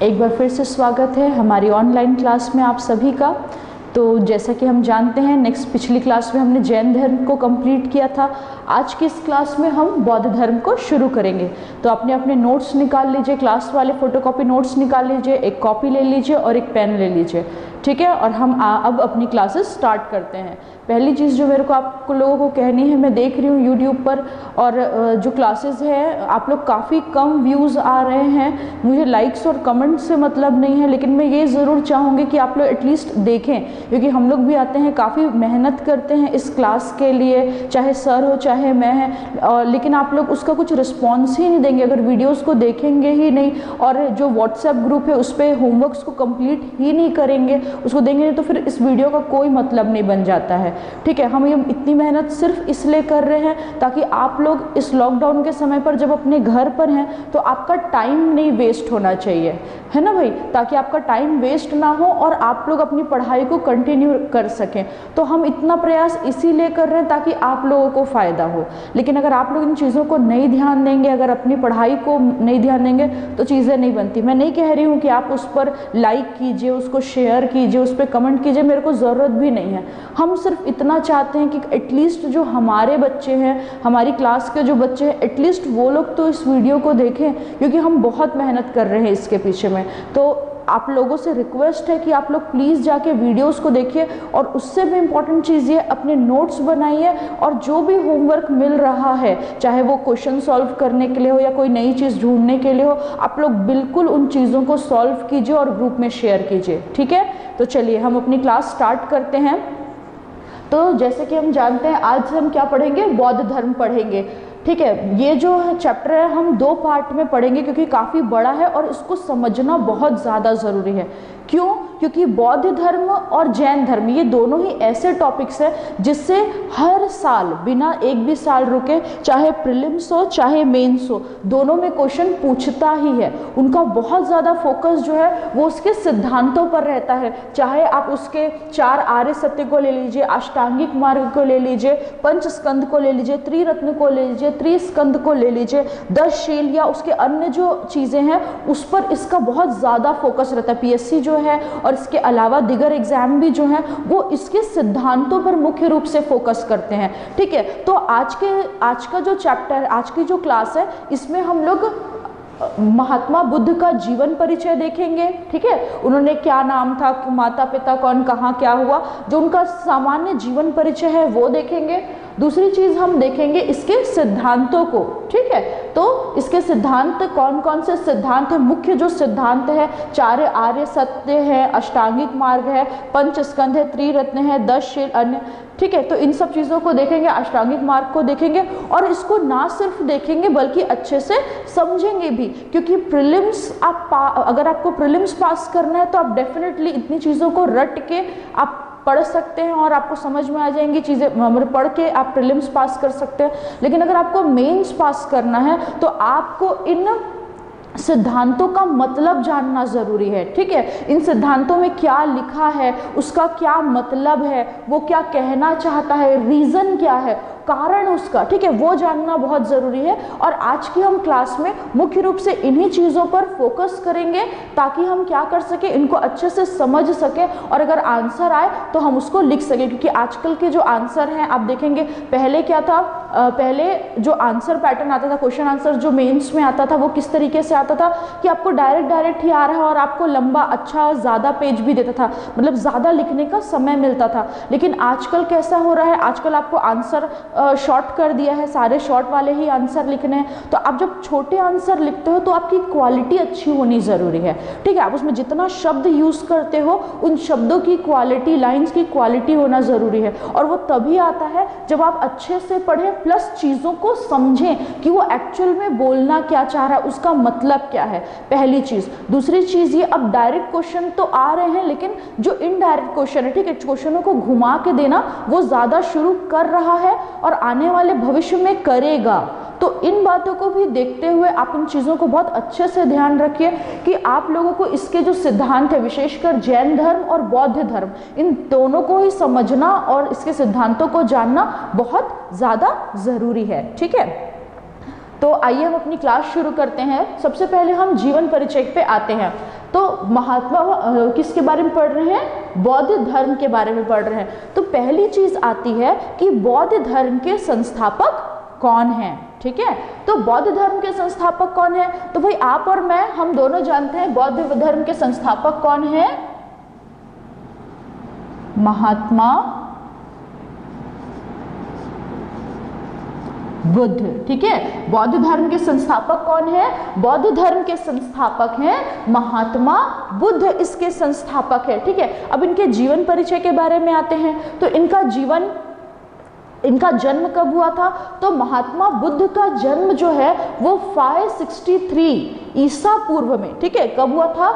एक बार फिर से स्वागत है हमारी ऑनलाइन क्लास में आप सभी का। तो जैसा कि हम जानते हैं पिछली क्लास में हमने जैन धर्म को कंप्लीट किया था। आज की इस क्लास में हम बौद्ध धर्म को शुरू करेंगे। तो अपने अपने नोट्स निकाल लीजिए, क्लास वाले फोटोकॉपी नोट्स निकाल लीजिए, एक कॉपी ले लीजिए और एक पेन ले लीजिए, ठीक है। और हम अब अपनी क्लासेस स्टार्ट करते हैं। पहली चीज़ जो मेरे को आप लोगों को कहनी है, मैं देख रही हूँ यूट्यूब पर और जो क्लासेस है आप लोग काफ़ी कम व्यूज़ आ रहे हैं। मुझे लाइक्स और कमेंट से मतलब नहीं है, लेकिन मैं ये ज़रूर चाहूँगी कि आप लोग एटलीस्ट देखें, क्योंकि हम लोग भी आते हैं, काफ़ी मेहनत करते हैं इस क्लास के लिए, चाहे सर हो चाहे मैं है, लेकिन आप लोग उसका कुछ रिस्पॉन्स ही नहीं देंगे। अगर वीडियोज़ को देखेंगे ही नहीं और जो व्हाट्सएप ग्रुप है उस पर होमवर्क्स को कंप्लीट ही नहीं करेंगे, उसको देंगे नहीं, तो फिर इस वीडियो का कोई मतलब नहीं बन जाता है, ठीक है। हम ये इतनी मेहनत सिर्फ इसलिए कर रहे हैं ताकि आप लोग इस लॉकडाउन के समय पर जब अपने घर पर हैं तो आपका टाइम नहीं वेस्ट होना चाहिए, है ना भाई, ताकि आपका टाइम वेस्ट ना हो और आप लोग अपनी पढ़ाई को कंटिन्यू कर सकें। तो हम इतना प्रयास इसीलिए कर रहे हैं ताकि आप लोगों को फ़ायदा हो। लेकिन अगर आप लोग इन चीज़ों को नहीं ध्यान देंगे, अगर अपनी पढ़ाई को नहीं ध्यान देंगे तो चीज़ें नहीं बनती। मैं नहीं कह रही हूँ कि आप उस पर लाइक कीजिए, उसको शेयर कीजिए, उस पर कमेंट कीजिए, मेरे को ज़रूरत भी नहीं है। हम सिर्फ इतना चाहते हैं कि एटलीस्ट जो हमारे बच्चे हैं, हमारी क्लास के जो बच्चे हैं, एटलीस्ट वो लोग तो इस वीडियो को देखें, क्योंकि हम बहुत मेहनत कर रहे हैं इसके पीछे में। तो आप लोगों से रिक्वेस्ट है कि आप लोग प्लीज़ जाके वीडियोस को देखिए और उससे भी इम्पॉर्टेंट चीज़ ये अपने नोट्स बनाइए और जो भी होमवर्क मिल रहा है, चाहे वो क्वेश्चन सॉल्व करने के लिए हो या कोई नई चीज़ ढूंढने के लिए हो, आप लोग बिल्कुल उन चीज़ों को सॉल्व कीजिए और ग्रुप में शेयर कीजिए, ठीक है। तो चलिए हम अपनी क्लास स्टार्ट करते हैं। तो जैसे कि हम जानते हैं आज हम क्या पढ़ेंगे, बौद्ध धर्म पढ़ेंगे, ठीक है। ये जो चैप्टर है हम 2 पार्ट में पढ़ेंगे क्योंकि काफ़ी बड़ा है और इसको समझना बहुत ज़्यादा ज़रूरी है। क्यों? क्योंकि बौद्ध धर्म और जैन धर्म ये दोनों ही ऐसे टॉपिक्स हैं जिससे हर साल बिना एक भी साल रुके, चाहे प्रीलिम्स हो चाहे मेंस हो, दोनों में क्वेश्चन पूछता ही है। उनका बहुत ज़्यादा फोकस जो है वो उसके सिद्धांतों पर रहता है। चाहे आप उसके 4 आर्य सत्य को ले लीजिए, अष्टांगिक मार्ग को ले लीजिए, पंच स्कंद को ले लीजिए, त्रिरत्न को ले लीजिए, त्रिस्कंद को ले लीजिए, 10 शील या उसके अन्य जो चीज़ें हैं उस पर इसका बहुत ज़्यादा फोकस रहता है। पीएससी जो है और इसके अलावा दिगर एग्जाम भी जो हैं वो इसके सिद्धांतों पर मुख्य रूप से फोकस करते हैं, ठीक है। तो आज का जो चैप्टर, आज की जो क्लास है, इसमें हम लोग महात्मा बुद्ध का जीवन परिचय देखेंगे, ठीक है। उन्होंने क्या नाम था, माता पिता कौन, कहाँ क्या हुआ, जो उनका सामान्य जीवन परिचय है वो देखेंगे। दूसरी चीज़ हम देखेंगे इसके सिद्धांतों को, ठीक है। तो इसके सिद्धांत कौन कौन से सिद्धांत है, मुख्य जो सिद्धांत है, 4 आर्य सत्य है, अष्टांगिक मार्ग है, पंच स्कंद है, त्रिरत्न है, 10 शील अन्य, ठीक है। तो इन सब चीज़ों को देखेंगे, अष्टांगिक मार्ग को देखेंगे और इसको ना सिर्फ देखेंगे बल्कि अच्छे से समझेंगे भी, क्योंकि प्रीलिम्स अगर आपको प्रीलिम्स पास करना है तो आप डेफिनेटली इतनी चीज़ों को रट के आप पढ़ सकते हैं और आपको समझ में आ जाएंगी चीज़ें, पढ़ के आप प्रीलिम्स पास कर सकते हैं। लेकिन अगर आपको मेंस पास करना है तो आपको इन सिद्धांतों का मतलब जानना ज़रूरी है, ठीक है। इन सिद्धांतों में क्या लिखा है, उसका क्या मतलब है, वो क्या कहना चाहता है, रीज़न क्या है, कारण उसका, ठीक है, वो जानना बहुत ज़रूरी है। और आज की हम क्लास में मुख्य रूप से इन्हीं चीज़ों पर फोकस करेंगे ताकि हम क्या कर सकें, इनको अच्छे से समझ सकें और अगर आंसर आए तो हम उसको लिख सकें। क्योंकि आजकल के जो आंसर हैं आप देखेंगे, पहले क्या था, पहले जो आंसर पैटर्न आता था, क्वेश्चन आंसर जो मेंस में आता था वो किस तरीके से आता था कि आपको डायरेक्ट ही आ रहा है और आपको लंबा अच्छा ज़्यादा पेज भी देता था, मतलब ज़्यादा लिखने का समय मिलता था। लेकिन आजकल कैसा हो रहा है, आजकल आपको आंसर शॉर्ट कर दिया है, सारे शॉर्ट वाले ही आंसर लिखने हैं। तो आप जब छोटे आंसर लिखते हो तो आपकी क्वालिटी अच्छी होनी ज़रूरी है, ठीक है। आप उसमें जितना शब्द यूज़ करते हो उन शब्दों की क्वालिटी, लाइंस की क्वालिटी होना ज़रूरी है और वो तभी आता है जब आप अच्छे से पढ़ें प्लस चीज़ों को समझें कि वो एक्चुअल में बोलना क्या चाह रहा है, उसका मतलब क्या है, पहली चीज़। दूसरी चीज़ ये, अब डायरेक्ट क्वेश्चन तो आ रहे हैं लेकिन जो इनडायरेक्ट क्वेश्चन है, ठीक है, क्वेश्चनों को घुमा के देना वो ज़्यादा शुरू कर रहा है और आने वाले भविष्य में करेगा। तो इन बातों को भी देखते हुए आप इन चीज़ों को बहुत अच्छे से ध्यान रखिए कि आप लोगों को इसके जो सिद्धांत है, विशेषकर जैन धर्म और बौद्ध धर्म, इन दोनों को ही समझना और इसके सिद्धांतों को जानना बहुत ज़्यादा ज़रूरी है, ठीक है। तो आइए हम अपनी क्लास शुरू करते हैं। सबसे पहले हम जीवन परिचय पे आते हैं। तो महात्मा किसके बारे में पढ़ रहे हैं? बौद्ध धर्म के बारे में पढ़ रहे हैं। तो पहली चीज आती है कि बौद्ध धर्म के संस्थापक कौन हैं। ठीक है, तो बौद्ध धर्म के संस्थापक कौन है? तो भाई आप और मैं, हम दोनों जानते हैं बौद्ध धर्म के संस्थापक कौन है? महात्मा बुद्ध। ठीक है, बौद्ध धर्म के संस्थापक कौन है? बौद्ध धर्म के संस्थापक हैं महात्मा बुद्ध, इसके संस्थापक है। ठीक है, अब इनके जीवन परिचय के बारे में आते हैं। तो इनका जन्म कब हुआ था? तो महात्मा बुद्ध का जन्म जो है वो 563 ईसा पूर्व में, ठीक है, कब हुआ था?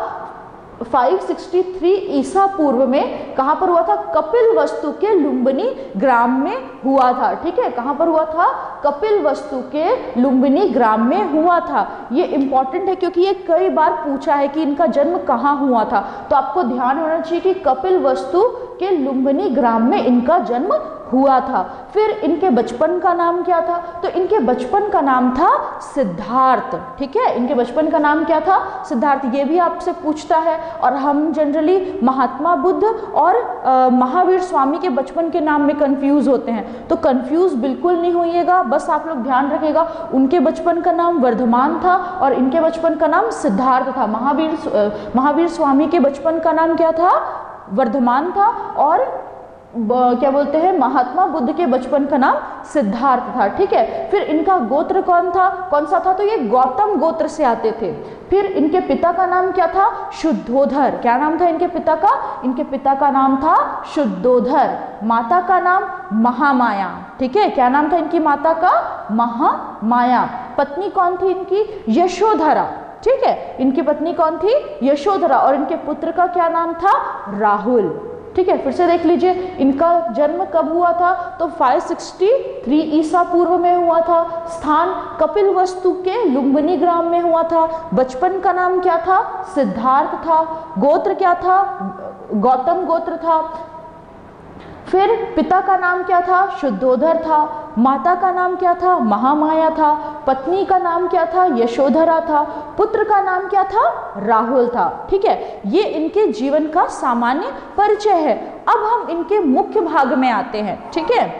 563 ईसा पूर्व में। कहां पर हुआ था? कपिलवस्तु के लुम्बिनी ग्राम में हुआ था। ठीक है, कहां पर हुआ था? कपिलवस्तु के लुम्बिनी ग्राम में हुआ था। ये इंपॉर्टेंट है क्योंकि ये कई बार पूछा है कि इनका जन्म कहां हुआ था। तो आपको ध्यान होना चाहिए कि कपिलवस्तु के लुम्बिनी ग्राम में इनका जन्म हुआ था। फिर इनके बचपन का नाम क्या था? तो इनके बचपन का नाम था सिद्धार्थ। ठीक है, इनके बचपन का नाम क्या था? सिद्धार्थ। ये भी आपसे पूछता है और हम जनरली महात्मा बुद्ध और महावीर स्वामी के बचपन के नाम में कंफ्यूज होते हैं। तो कंफ्यूज बिल्कुल नहीं होइएगा, बस आप लोग ध्यान रखिएगा उनके बचपन का नाम वर्धमान था और इनके बचपन का नाम सिद्धार्थ था। महावीर स्वामी के बचपन का नाम क्या था? वर्धमान था और क्या बोलते हैं, महात्मा बुद्ध के बचपन का नाम सिद्धार्थ था। ठीक है, फिर इनका गोत्र कौन सा था? तो ये गौतम गोत्र से आते थे। फिर इनके पिता का नाम क्या था? शुद्धोधर। क्या नाम था इनके पिता का? इनके पिता का नाम था शुद्धोधर। माता का नाम महामाया। ठीक है, क्या नाम था इनकी माता का? महामाया। पत्नी कौन थी इनकी? यशोधरा। ठीक है, इनकी पत्नी कौन थी? यशोधरा। और इनके पुत्र का क्या नाम था? राहुल। ठीक है, फिर से देख लीजिए इनका जन्म कब हुआ था? तो 563 ईसा पूर्व में हुआ था। स्थान कपिलवस्तु के लुम्बिनी ग्राम में हुआ था। बचपन का नाम क्या था? सिद्धार्थ था। गोत्र क्या था? गौतम गोत्र था। फिर पिता का नाम क्या था? शुद्धोधर था। माता का नाम क्या था? महामाया था। पत्नी का नाम क्या था? यशोधरा था। पुत्र का नाम क्या था? राहुल था। ठीक है, ये इनके जीवन का सामान्य परिचय है। अब हम इनके मुख्य भाग में आते हैं। ठीक है,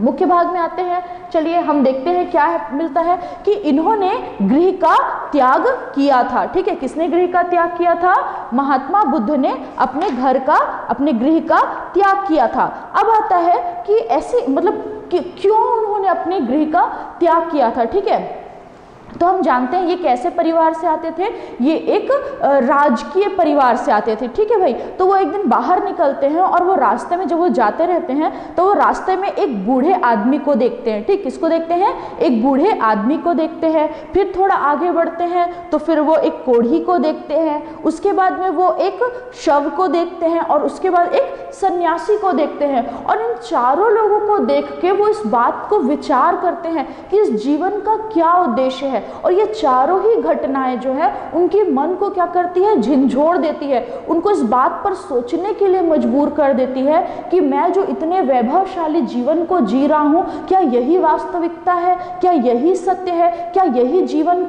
मुख्य भाग में आते हैं। चलिए हम देखते हैं क्या मिलता है कि इन्होंने गृह का त्याग किया था। ठीक है, किसने गृह का त्याग किया था? महात्मा बुद्ध ने अपने गृह का त्याग किया था। अब आता है कि ऐसे मतलब क्यों उन्होंने अपने गृह का त्याग किया था। ठीक है, तो हम जानते हैं ये कैसे परिवार से आते थे? ये एक राजकीय परिवार से आते थे। ठीक है भाई, तो वो एक दिन बाहर निकलते हैं और वो रास्ते में जब वो जाते रहते हैं तो वो रास्ते में एक बूढ़े आदमी को देखते हैं। ठीक, किसको देखते हैं? एक बूढ़े आदमी को देखते हैं। फिर थोड़ा आगे बढ़ते हैं तो फिर वो एक कोढ़ी को देखते हैं। उसके बाद में वो एक शव को देखते हैं और उसके बाद एक सन्यासी को देखते हैं। और इन चारों लोगों को देख के वो इस बात को विचार करते हैं कि इस जीवन का क्या उद्देश्य है। और ये चारों ही घटनाएं जो है उनके मन को क्या करती है? झिंझोड़ देती है। उनको इस बात पर सोचने के लिए मजबूर कर देती है कि मैं जो इतने वैभवशाली जीवन को जी रहा हूं, क्या यही वास्तविकता है? क्या यही सत्य है? क्या यही जीवन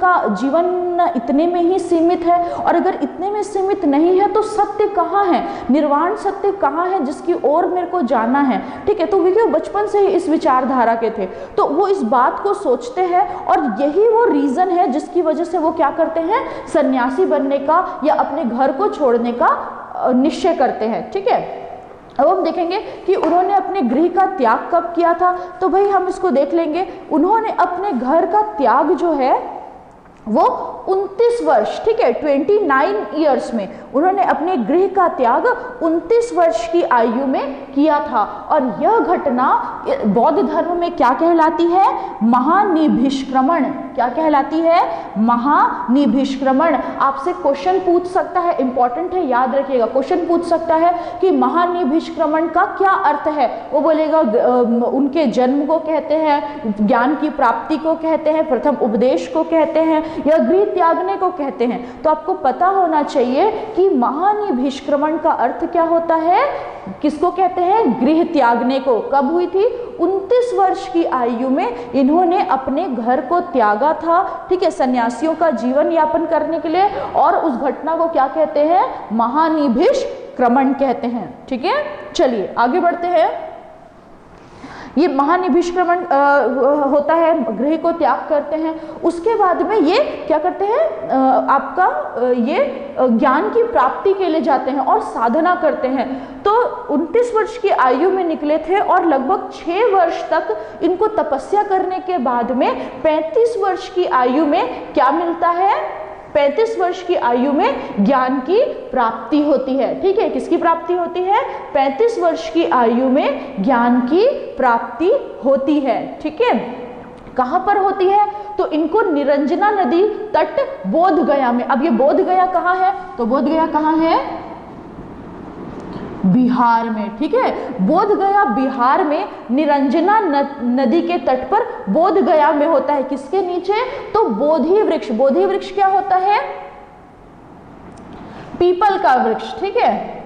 इतने में ही सीमित है? और अगर इतने में सीमित नहीं है तो सत्य कहाँ है? निर्वाण सत्य कहाँ है जिसकी ओर मेरे को जाना है? ठीक है, तो वे बचपन से ही इस विचारधारा के थे। तो वो इस बात को सोचते हैं और यही वो रीजन है जिसकी वजह से वो क्या करते हैं? सन्यासी बनने का या अपने घर को छोड़ने का निश्चय करते हैं। ठीक है, अब हम देखेंगे कि उन्होंने अपने गृह का त्याग कब किया था। तो भाई हम इसको देख लेंगे। उन्होंने अपने घर का त्याग जो है वो 29 वर्ष, ठीक है, 29 ईयर्स में उन्होंने अपने गृह का त्याग 29 वर्ष की आयु में किया था। और यह घटना बौद्ध धर्म में क्या कहलाती है? महानिभिष्क्रमण। क्या कहलाती है? महानिभिष्क्रमण। आपसे क्वेश्चन पूछ सकता है, इंपॉर्टेंट है, याद रखिएगा। क्वेश्चन पूछ सकता है कि महानिभिष्क्रमण का क्या अर्थ है? वो बोलेगा उनके जन्म को कहते हैं, ज्ञान की प्राप्ति को कहते हैं, प्रथम उपदेश को कहते हैं, या गृह त्यागने को कहते हैं। तो आपको पता होना चाहिए कि कि महानिभिष्क्रमण का अर्थ क्या होता है, किसको कहते हैं, गृह त्यागने को। कब हुई थी, 29 वर्ष की आयु में इन्होंने अपने घर को त्यागा था, ठीक है, सन्यासियों का जीवन यापन करने के लिए, और उस घटना को क्या कहते हैं, महानिभिष्क्रमण कहते हैं। ठीक है, चलिए आगे बढ़ते हैं। ये महानिभिष्क्रमण होता है, गृह को त्याग करते हैं, उसके बाद में ये क्या करते हैं, आपका ये ज्ञान की प्राप्ति के लिए जाते हैं और साधना करते हैं। तो 29 वर्ष की आयु में निकले थे और लगभग 6 वर्ष तक इनको तपस्या करने के बाद में 35 वर्ष की आयु में क्या मिलता है, 35 वर्ष की आयु में ज्ञान की प्राप्ति होती है। ठीक है, किसकी प्राप्ति होती है, 35 वर्ष की आयु में ज्ञान की प्राप्ति होती है। ठीक है, कहां पर होती है, तो इनको निरंजना नदी तट बोध गया में। अब ये बोध गया कहां है, तो बोध गया कहां है, बिहार में। ठीक है, बोध गया बिहार में निरंजना नदी के तट पर बोध गया में होता है। किसके नीचे, तो बोधि वृक्ष। बोधि वृक्ष क्या होता है, पीपल का वृक्ष। ठीक है,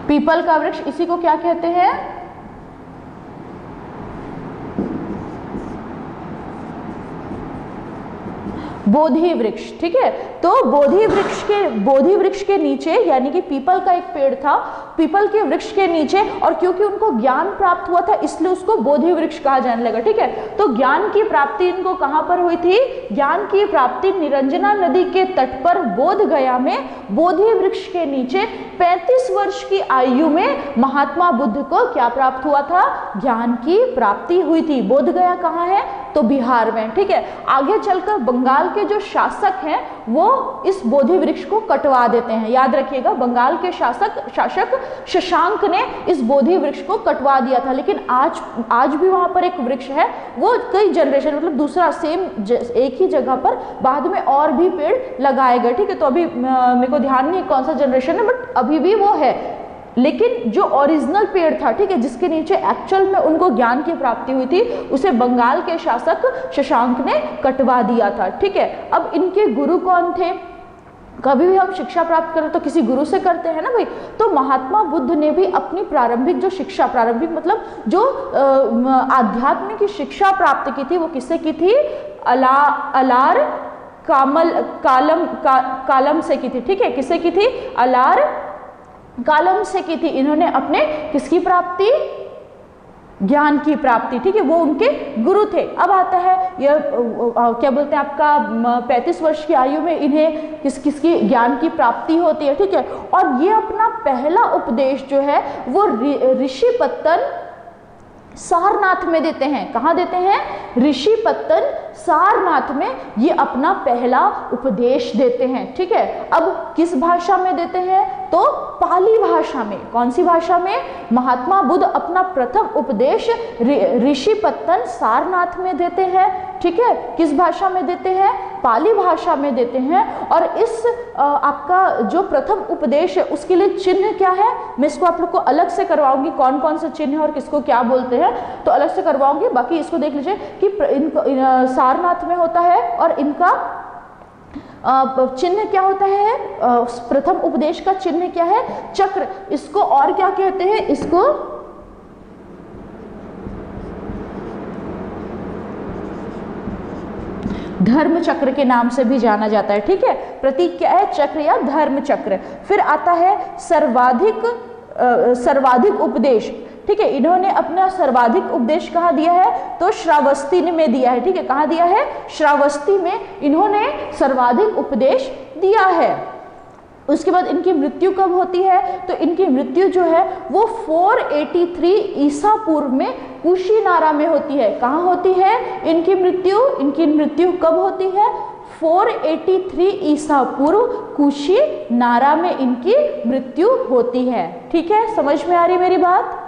पीपल का वृक्ष, इसी को क्या कहते हैं, बोधि वृक्ष। ठीक है, तो बोधि वृक्ष के नीचे, यानी कि पीपल का एक पेड़ था, पीपल के वृक्ष के नीचे, और क्योंकि उनको ज्ञान प्राप्त हुआ था इसलिए उसको बोधि वृक्ष कहा जाने लगा। ठीक है, तो ज्ञान की प्राप्ति इनको कहां पर हुई थी, ज्ञान की प्राप्ति निरंजना नदी के तट पर बोध गया में बोधि वृक्ष के नीचे 35 वर्ष की आयु में महात्मा बुद्ध को क्या प्राप्त हुआ था, ज्ञान की प्राप्ति हुई थी। बोध गया कहां है, तो बिहार में। ठीक है, आगे चलकर बंगाल के जो शासक हैं वो इस बोधि वृक्ष को कटवा देते हैं। याद रखिएगा, बंगाल के शासक शशांक ने इस बोधि वृक्ष को कटवा दिया था, लेकिन आज भी वहां पर एक वृक्ष है, वो कई जनरेशन, मतलब दूसरा सेम एक ही जगह पर बाद में और भी पेड़ लगाए गए। ठीक है, तो अभी मेरे को ध्यान नहीं कौन सा जनरेशन है, बट अभी भी वो है, लेकिन जो ओरिजिनल पेड़ था, ठीक है, जिसके नीचे एक्चुअल में उनको ज्ञान की प्राप्ति हुई थी, उसे बंगाल के शासक शशांक ने कटवा दिया था। ठीक है, अब इनके गुरु कौन थे, कभी भी हम शिक्षा प्राप्त करें तो किसी गुरु से करते हैं ना भाई, तो महात्मा बुद्ध ने भी अपनी प्रारंभिक जो शिक्षा, प्रारंभिक मतलब जो आध्यात्म की शिक्षा प्राप्त की थी, वो किससे की थी, अलार कालम से की थी। ठीक है, किससे की थी, अलार कालम से की थी। इन्होंने अपने किसकी प्राप्ति, ज्ञान की प्राप्ति। ठीक है, वो उनके गुरु थे। अब आता है यह क्या बोलते हैं, आपका 35 वर्ष की आयु में इन्हें किसकी ज्ञान की प्राप्ति होती है। ठीक है, और ये अपना पहला उपदेश जो है वो ऋषिपत्तन सारनाथ में देते हैं। कहाँ देते हैं, ऋषिपत्तन सारनाथ में ये अपना पहला उपदेश देते हैं। ठीक है, अब किस भाषा में देते हैं, तो पाली भाषा में। कौन सी भाषा में, महात्मा बुद्ध अपना प्रथम उपदेश ऋषिपत्तन सारनाथ में देते हैं। ठीक है, किस भाषा में देते हैं, पाली भाषा में देते हैं। और इस आपका जो प्रथम उपदेश है उसके लिए चिन्ह क्या है, मैं इसको आप लोग को अलग से करवाऊंगी, कौन कौन से चिन्ह है और किसको क्या बोलते हैं तो अलग से करवाऊंगी। बाकी इसको देख लीजिए कि सारनाथ में होता है और इनका चिन्ह क्या होता है, प्रथम उपदेश का चिन्ह क्या है, चक्र। इसको और क्या कहते हैं, इसको धर्म चक्र के नाम से भी जाना जाता है। ठीक है, प्रतीक क्या है, चक्र या धर्म चक्र। फिर आता है सर्वाधिक उपदेश। ठीक है, इन्होंने अपना सर्वाधिक उपदेश कहाँ दिया है, तो श्रावस्ती में दिया है। ठीक है, कहाँ दिया है, श्रावस्ती में इन्होंने सर्वाधिक उपदेश दिया है। उसके बाद इनकी मृत्यु कब होती है, तो इनकी मृत्यु जो है वो 483 ईसा पूर्व में कुशीनारा में होती है। कहाँ होती है इनकी मृत्यु कब होती है, 483 ईसा पूर्व कुशीनारा में इनकी मृत्यु होती है। ठीक है, समझ में आ रही मेरी बात।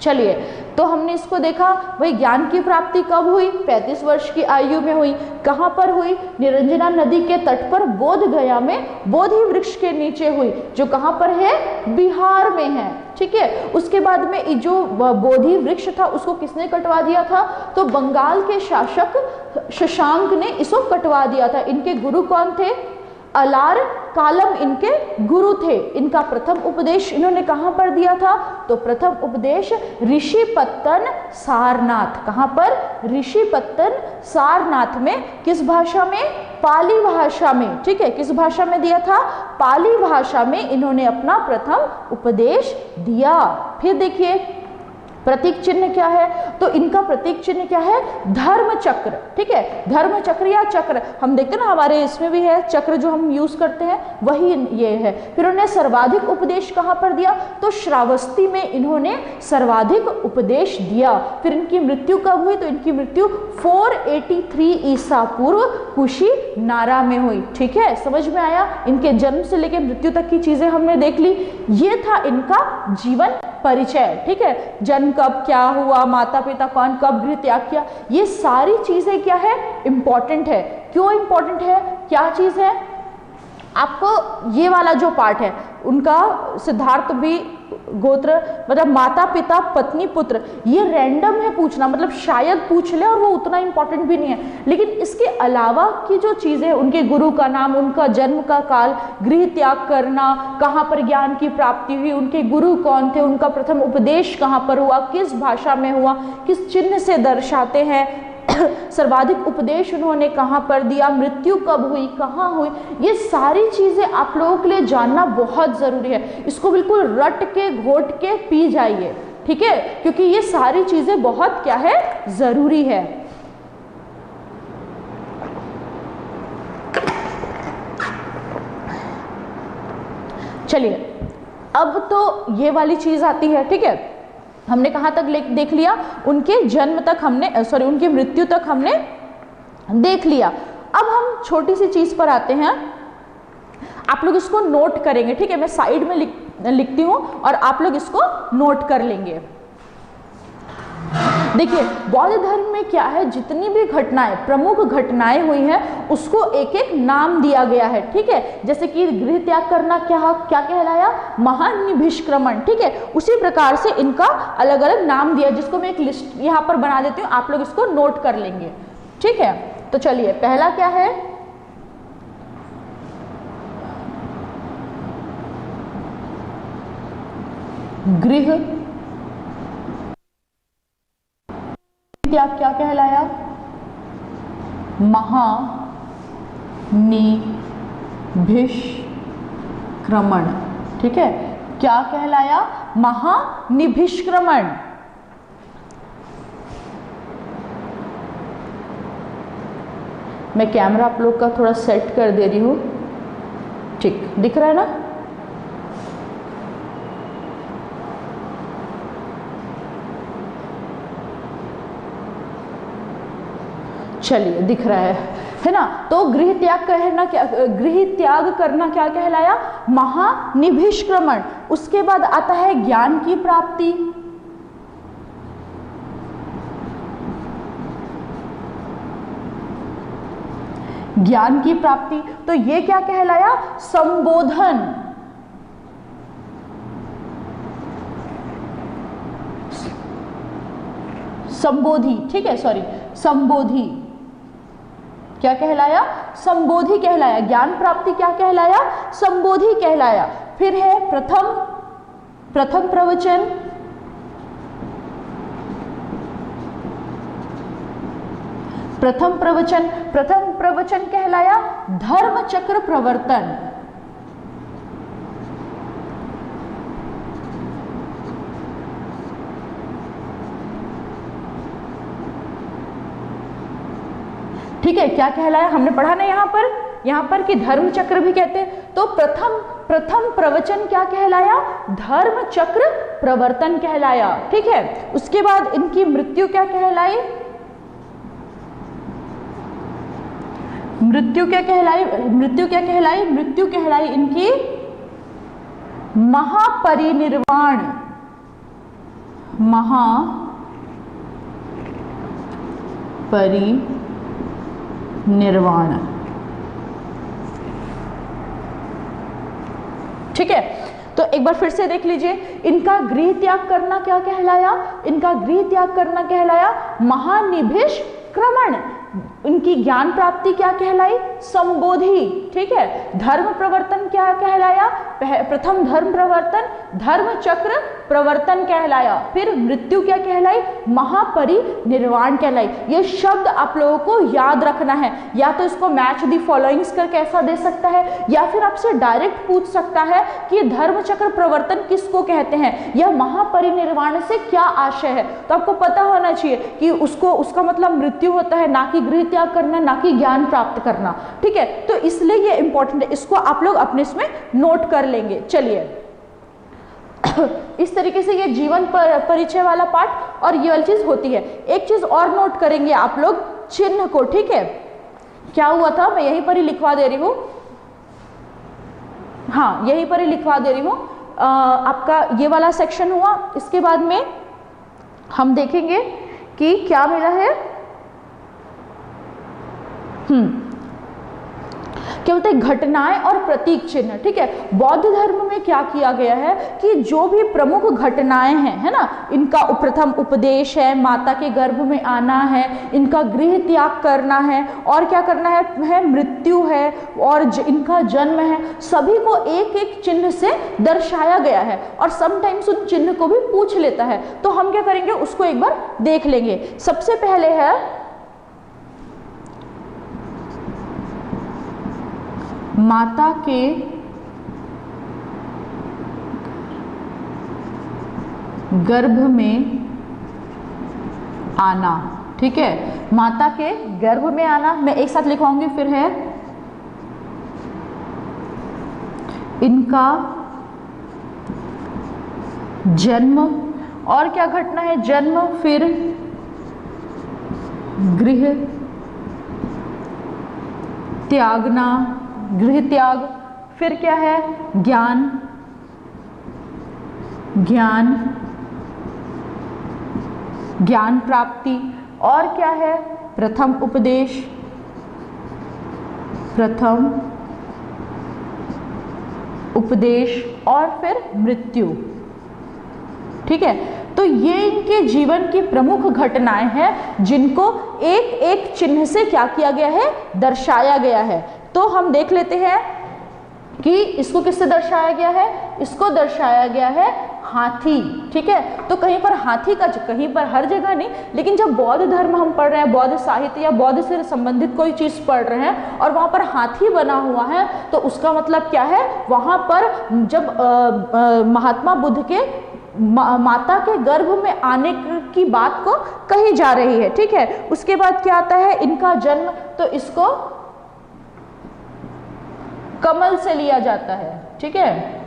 चलिए, तो हमने इसको देखा भाई, ज्ञान की प्राप्ति कब हुई, 35 वर्ष की आयु में हुई। कहाँ पर हुई, निरंजना नदी के तट पर बोध गया में बोधि वृक्ष के नीचे हुई, जो कहाँ पर है, बिहार में है। ठीक है, उसके बाद में जो बोधि वृक्ष था उसको किसने कटवा दिया था, तो बंगाल के शासक शशांक ने इसको कटवा दिया था। इनके गुरु कौन थे, अलार कालम इनके गुरु थे। इनका प्रथम उपदेश इन्होंने कहां पर दिया था? तो प्रथम उपदेश ऋषिपत्तन सारनाथ। कहां पर? ऋषिपत्तन सारनाथ में। किस भाषा में? पाली भाषा में। ठीक है, किस भाषा में दिया था? पाली भाषा में इन्होंने अपना प्रथम उपदेश दिया। फिर देखिए प्रतीक चिन्ह क्या है? तो इनका प्रतीक चिन्ह क्या है? धर्म चक्र। ठीक है, धर्म चक्र या चक्र, हम देखते हैं ना हमारे इसमें भी है चक्र जो हम यूज करते हैं, वही ये है। फिर उन्हें सर्वाधिक उपदेश कहां पर दिया? तो श्रावस्ती में इन्होंने सर्वाधिक उपदेश दिया। फिर इनकी मृत्यु कब हुई? तो इनकी मृत्यु 483 ईसा पूर्व कुशीनारा में हुई। ठीक है, समझ में आया? इनके जन्म से लेकर मृत्यु तक की चीजें हमने देख ली। ये था इनका जीवन परिचय। ठीक है, जन्म कब क्या हुआ, माता पिता कौन, कब गृह त्याग किया, ये सारी चीजें क्या है? इंपॉर्टेंट है। क्यों इंपॉर्टेंट है? क्या चीज है? आपको ये वाला जो पार्ट है उनका सिद्धार्थ भी गोत्र मतलब माता पिता पत्नी पुत्र, ये रैंडम है पूछना, मतलब शायद पूछ ले और वो उतना इंपॉर्टेंट भी नहीं है। लेकिन इसके अलावा की जो चीजें, उनके गुरु का नाम, उनका जन्म का काल, गृह त्याग करना, कहाँ पर ज्ञान की प्राप्ति हुई, उनके गुरु कौन थे, उनका प्रथम उपदेश कहाँ पर हुआ, किस भाषा में हुआ, किस चिन्ह से दर्शाते हैं, सर्वाधिक उपदेश उन्होंने कहां पर दिया, मृत्यु कब हुई, कहां हुई, ये सारी चीजें आप लोगों के लिए जानना बहुत जरूरी है। इसको बिल्कुल रट के घोट के पी जाइए। ठीक है, क्योंकि ये सारी चीजें बहुत क्या है? जरूरी है। चलिए, अब तो ये वाली चीज आती है। ठीक है, हमने कहां तक देख लिया? उनके जन्म तक हमने, उनकी मृत्यु तक हमने देख लिया। अब हम छोटी सी चीज पर आते हैं, आप लोग इसको नोट करेंगे। ठीक है, मैं साइड में लिखती हूं और आप लोग इसको नोट कर लेंगे। देखिए, बौद्ध धर्म में क्या है, जितनी भी घटनाएं, प्रमुख घटनाएं हुई हैं, उसको एक एक नाम दिया गया है। ठीक है, जैसे कि गृह त्याग करना क्या कहलाया? महानिभिष्क्रमण। ठीक है, उसी प्रकार से इनका अलग अलग नाम दिया, जिसको मैं एक लिस्ट यहां पर बना देती हूं, आप लोग इसको नोट कर लेंगे। ठीक है, तो चलिए, पहला क्या है? गृह त्याग क्या कहलाया? महानिभिष्क्रमण। ठीक है, क्या कहलाया? महानिभिष्क्रमण। मैं कैमरा आप लोग का थोड़ा सेट कर दे रही हूं। ठीक, दिख रहा है ना? चलिए, दिख रहा है ना? तो गृह त्याग करना क्या कहलाया? महानिभिष्क्रमण। उसके बाद आता है ज्ञान की प्राप्ति। ज्ञान की प्राप्ति, तो ये क्या कहलाया? संबोधन। संबोधि। ठीक है, सॉरी, संबोधि क्या कहलाया? संबोधि कहलाया। ज्ञान प्राप्ति क्या कहलाया? संबोधि कहलाया। फिर है प्रथम प्रवचन। प्रथम प्रवचन कहलाया धर्म चक्र प्रवर्तन। ठीक है, क्या कहलाया? हमने पढ़ा ना यहाँ पर कि धर्म चक्र भी कहते हैं। तो प्रथम प्रवचन क्या कहलाया? धर्म चक्र प्रवर्तन कहलाया। ठीक है, उसके बाद इनकी मृत्यु क्या कहलाई? मृत्यु कहलाई इनकी महापरिनिर्वाण। निर्वाण। ठीक है, तो एक बार फिर से देख लीजिए, इनका गृह त्याग करना क्या कहलाया? इनका गृह त्याग करना कहलाया महानिभिष्क्रमण। इनकी ज्ञान प्राप्ति क्या कहलाई? संबोधि, ठीक है। धर्म प्रवर्तन क्या कहलाया? प्रथम धर्म प्रवर्तन धर्म चक्र प्रवर्तन कहलाया। फिर मृत्यु क्या कहलाई? महापरिनिर्वाण कहलाई। ये शब्द आप लोगों को याद रखना है। या तो इसको मैच दी फॉलोइंग्स कर कैसा दे सकता है, या फिर आपसे डायरेक्ट पूछ सकता है कि धर्म चक्र प्रवर्तन किसको कहते हैं, या महापरिनिर्वाण से क्या आशय है। तो आपको पता होना चाहिए कि उसका मतलब मृत्यु होता है, ना कि गृह त्याग करना, ना कि ज्ञान प्राप्त करना, ठीक है। तो इसलिए ये इंपॉर्टेंट है, इसको आप लोग अपने इसमें नोट कर लेंगे। चलिए इस तरीके से ये जीवन परिचय वाला पार्ट और ये वाली चीज होती है। एक चीज और नोट करेंगे आप लोग, चिन्ह को, ठीक है। क्या हुआ था, मैं यहीं पर ही लिखवा दे रही हूं, हाँ यहीं पर ही लिखवा दे रही हूं। आपका ये वाला सेक्शन हुआ, इसके बाद में हम देखेंगे कि क्या मिला है। क्या बोलते हैं, घटनाएं और प्रतीक चिन्ह, ठीक है। बौद्ध धर्म में क्या किया गया है कि जो भी प्रमुख घटनाएं हैं, है ना, इनका प्रथम उपदेश है, माता के गर्भ में आना है, इनका गृह त्याग करना है, और क्या करना है मृत्यु है, और इनका जन्म है, सभी को एक एक चिन्ह से दर्शाया गया है। और समटाइम्स उन चिन्ह को भी पूछ लेता है। तो हम क्या करेंगे, उसको एक बार देख लेंगे। सबसे पहले है माता के गर्भ में आना, ठीक है। माता के गर्भ में आना, मैं एक साथ लिखवाऊंगी। फिर है इनका जन्म, और क्या घटना है, जन्म, फिर गृह त्यागना, गृह त्याग, फिर क्या है ज्ञान, ज्ञान प्राप्ति, और क्या है प्रथम उपदेश, और फिर मृत्यु, ठीक है। तो ये इनके जीवन की प्रमुख घटनाएं हैं जिनको एक एक चिन्ह से क्या किया गया है, दर्शाया गया है। तो हम देख लेते हैं कि इसको किससे दर्शाया गया है। इसको दर्शाया गया है हाथी, ठीक है। तो कहीं पर हाथी का, कहीं पर, हर जगह नहीं, लेकिन जब बौद्ध धर्म हम पढ़ रहे हैं, बौद्ध साहित्य या बौद्ध से संबंधित कोई चीज पढ़ रहे हैं और वहां पर हाथी बना हुआ है, तो उसका मतलब क्या है, वहां पर जब महात्मा बुद्ध के माता के गर्भ में आने की बात को कही जा रही है, ठीक है। उसके बाद क्या आता है, इनका जन्म, तो इसको कमल से लिया जाता है, ठीक है।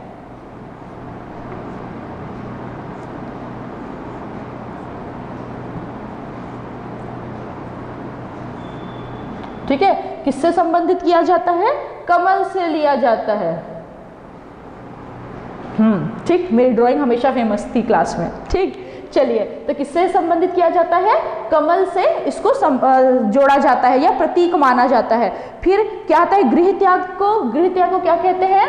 ठीक है, किससे संबंधित किया जाता है, कमल से लिया जाता है। ठीक, मेरी ड्राइंग हमेशा फेमस थी क्लास में, ठीक। चलिए, तो किससे संबंधित किया जाता है, कमल से इसको जोड़ा जाता है या प्रतीक माना जाता है। फिर क्या आता है, गृह त्याग को क्या कहते हैं,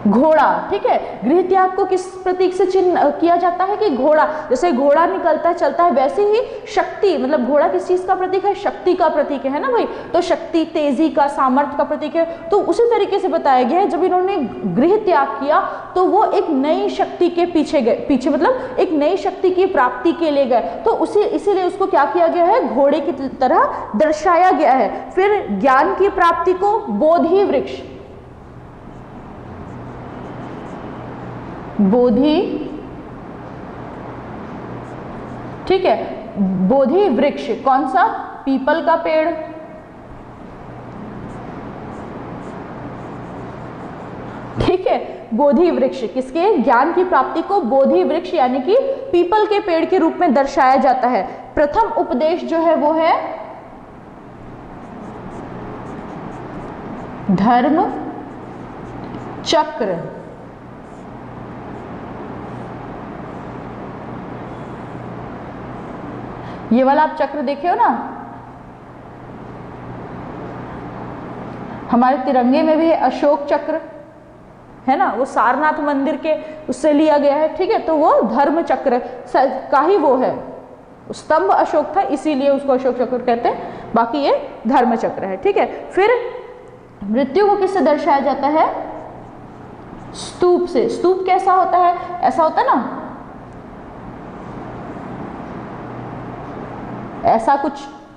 घोड़ा, ठीक है। गृह त्याग को किस प्रतीक से चिन्ह किया जाता है कि घोड़ा, जैसे घोड़ा निकलता है चलता है, वैसे ही शक्ति, मतलब घोड़ा किस चीज का प्रतीक है, शक्ति का प्रतीक है ना भाई। तो शक्ति, तेजी का, सामर्थ्य का प्रतीक है। तो उसी तरीके से बताया गया है, जब इन्होंने गृह त्याग किया तो वो एक नई शक्ति के पीछे मतलब एक नई शक्ति की प्राप्ति के लिए गए। तो इसीलिए उसको क्या किया गया है, घोड़े की तरह दर्शाया गया है। फिर ज्ञान की प्राप्ति को बोधि वृक्ष, ठीक है, बोधि वृक्ष, कौन सा, पीपल का पेड़, ठीक है। बोधि वृक्ष किसके, ज्ञान की प्राप्ति को बोधि वृक्ष यानी कि पीपल के पेड़ के रूप में दर्शाया जाता है। प्रथम उपदेश जो है वो है धर्म चक्र, ये वाला आप चक्र देखे हो ना, हमारे तिरंगे में भी है अशोक चक्र, है ना, वो सारनाथ मंदिर के उससे लिया गया है, ठीक है। तो वो धर्म चक्र का ही वो है, स्तंभ अशोक था इसीलिए उसको अशोक चक्र कहते हैं, बाकी ये धर्म चक्र है। ठीक है, फिर मृत्यु को किससे दर्शाया जाता है? स्तूप से। स्तूप कैसा होता है? ऐसा होता है ना, ऐसा कुछ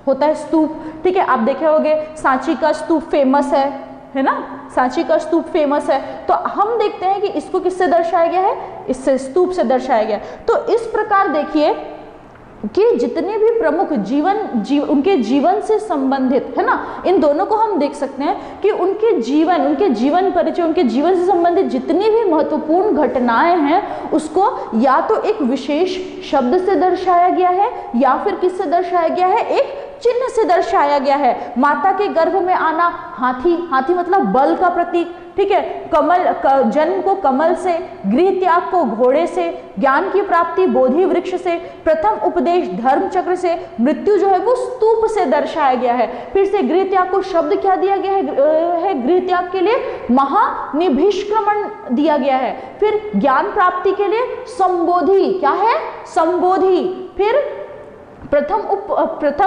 होता है स्तूप। ठीक है, आप देखे होंगे सांची का स्तूप फेमस है ना, सांची का स्तूप फेमस है। तो हम देखते हैं कि इसको किससे दर्शाया गया है? इससे, स्तूप से दर्शाया गया। तो इस प्रकार देखिए कि जितने भी प्रमुख उनके जीवन से संबंधित है ना, इन दोनों को हम देख सकते हैं कि उनके जीवन परिचय, उनके जीवन से संबंधित जितनी भी महत्वपूर्ण घटनाएं हैं उसको या तो एक विशेष शब्द से दर्शाया गया है या फिर किससे दर्शाया गया है? एक चिन्ह से दर्शाया गया है। माता के गर्भ में आना, हाथी मतलब बल का प्रतीक। ठीक है, जन्म को कमल से, गृह त्याग को घोड़े से, ज्ञान की प्राप्ति बोधि वृक्ष से, प्रथम उपदेश धर्म चक्र से, मृत्यु जो है वो स्तूप से दर्शाया गया है। फिर से गृह त्याग को शब्द क्या दिया गया है? गृह त्याग के लिए महानिभिष्क्रमण दिया गया है। फिर ज्ञान प्राप्ति के लिए संबोधि, क्या है? संबोधि। फिर प्रथम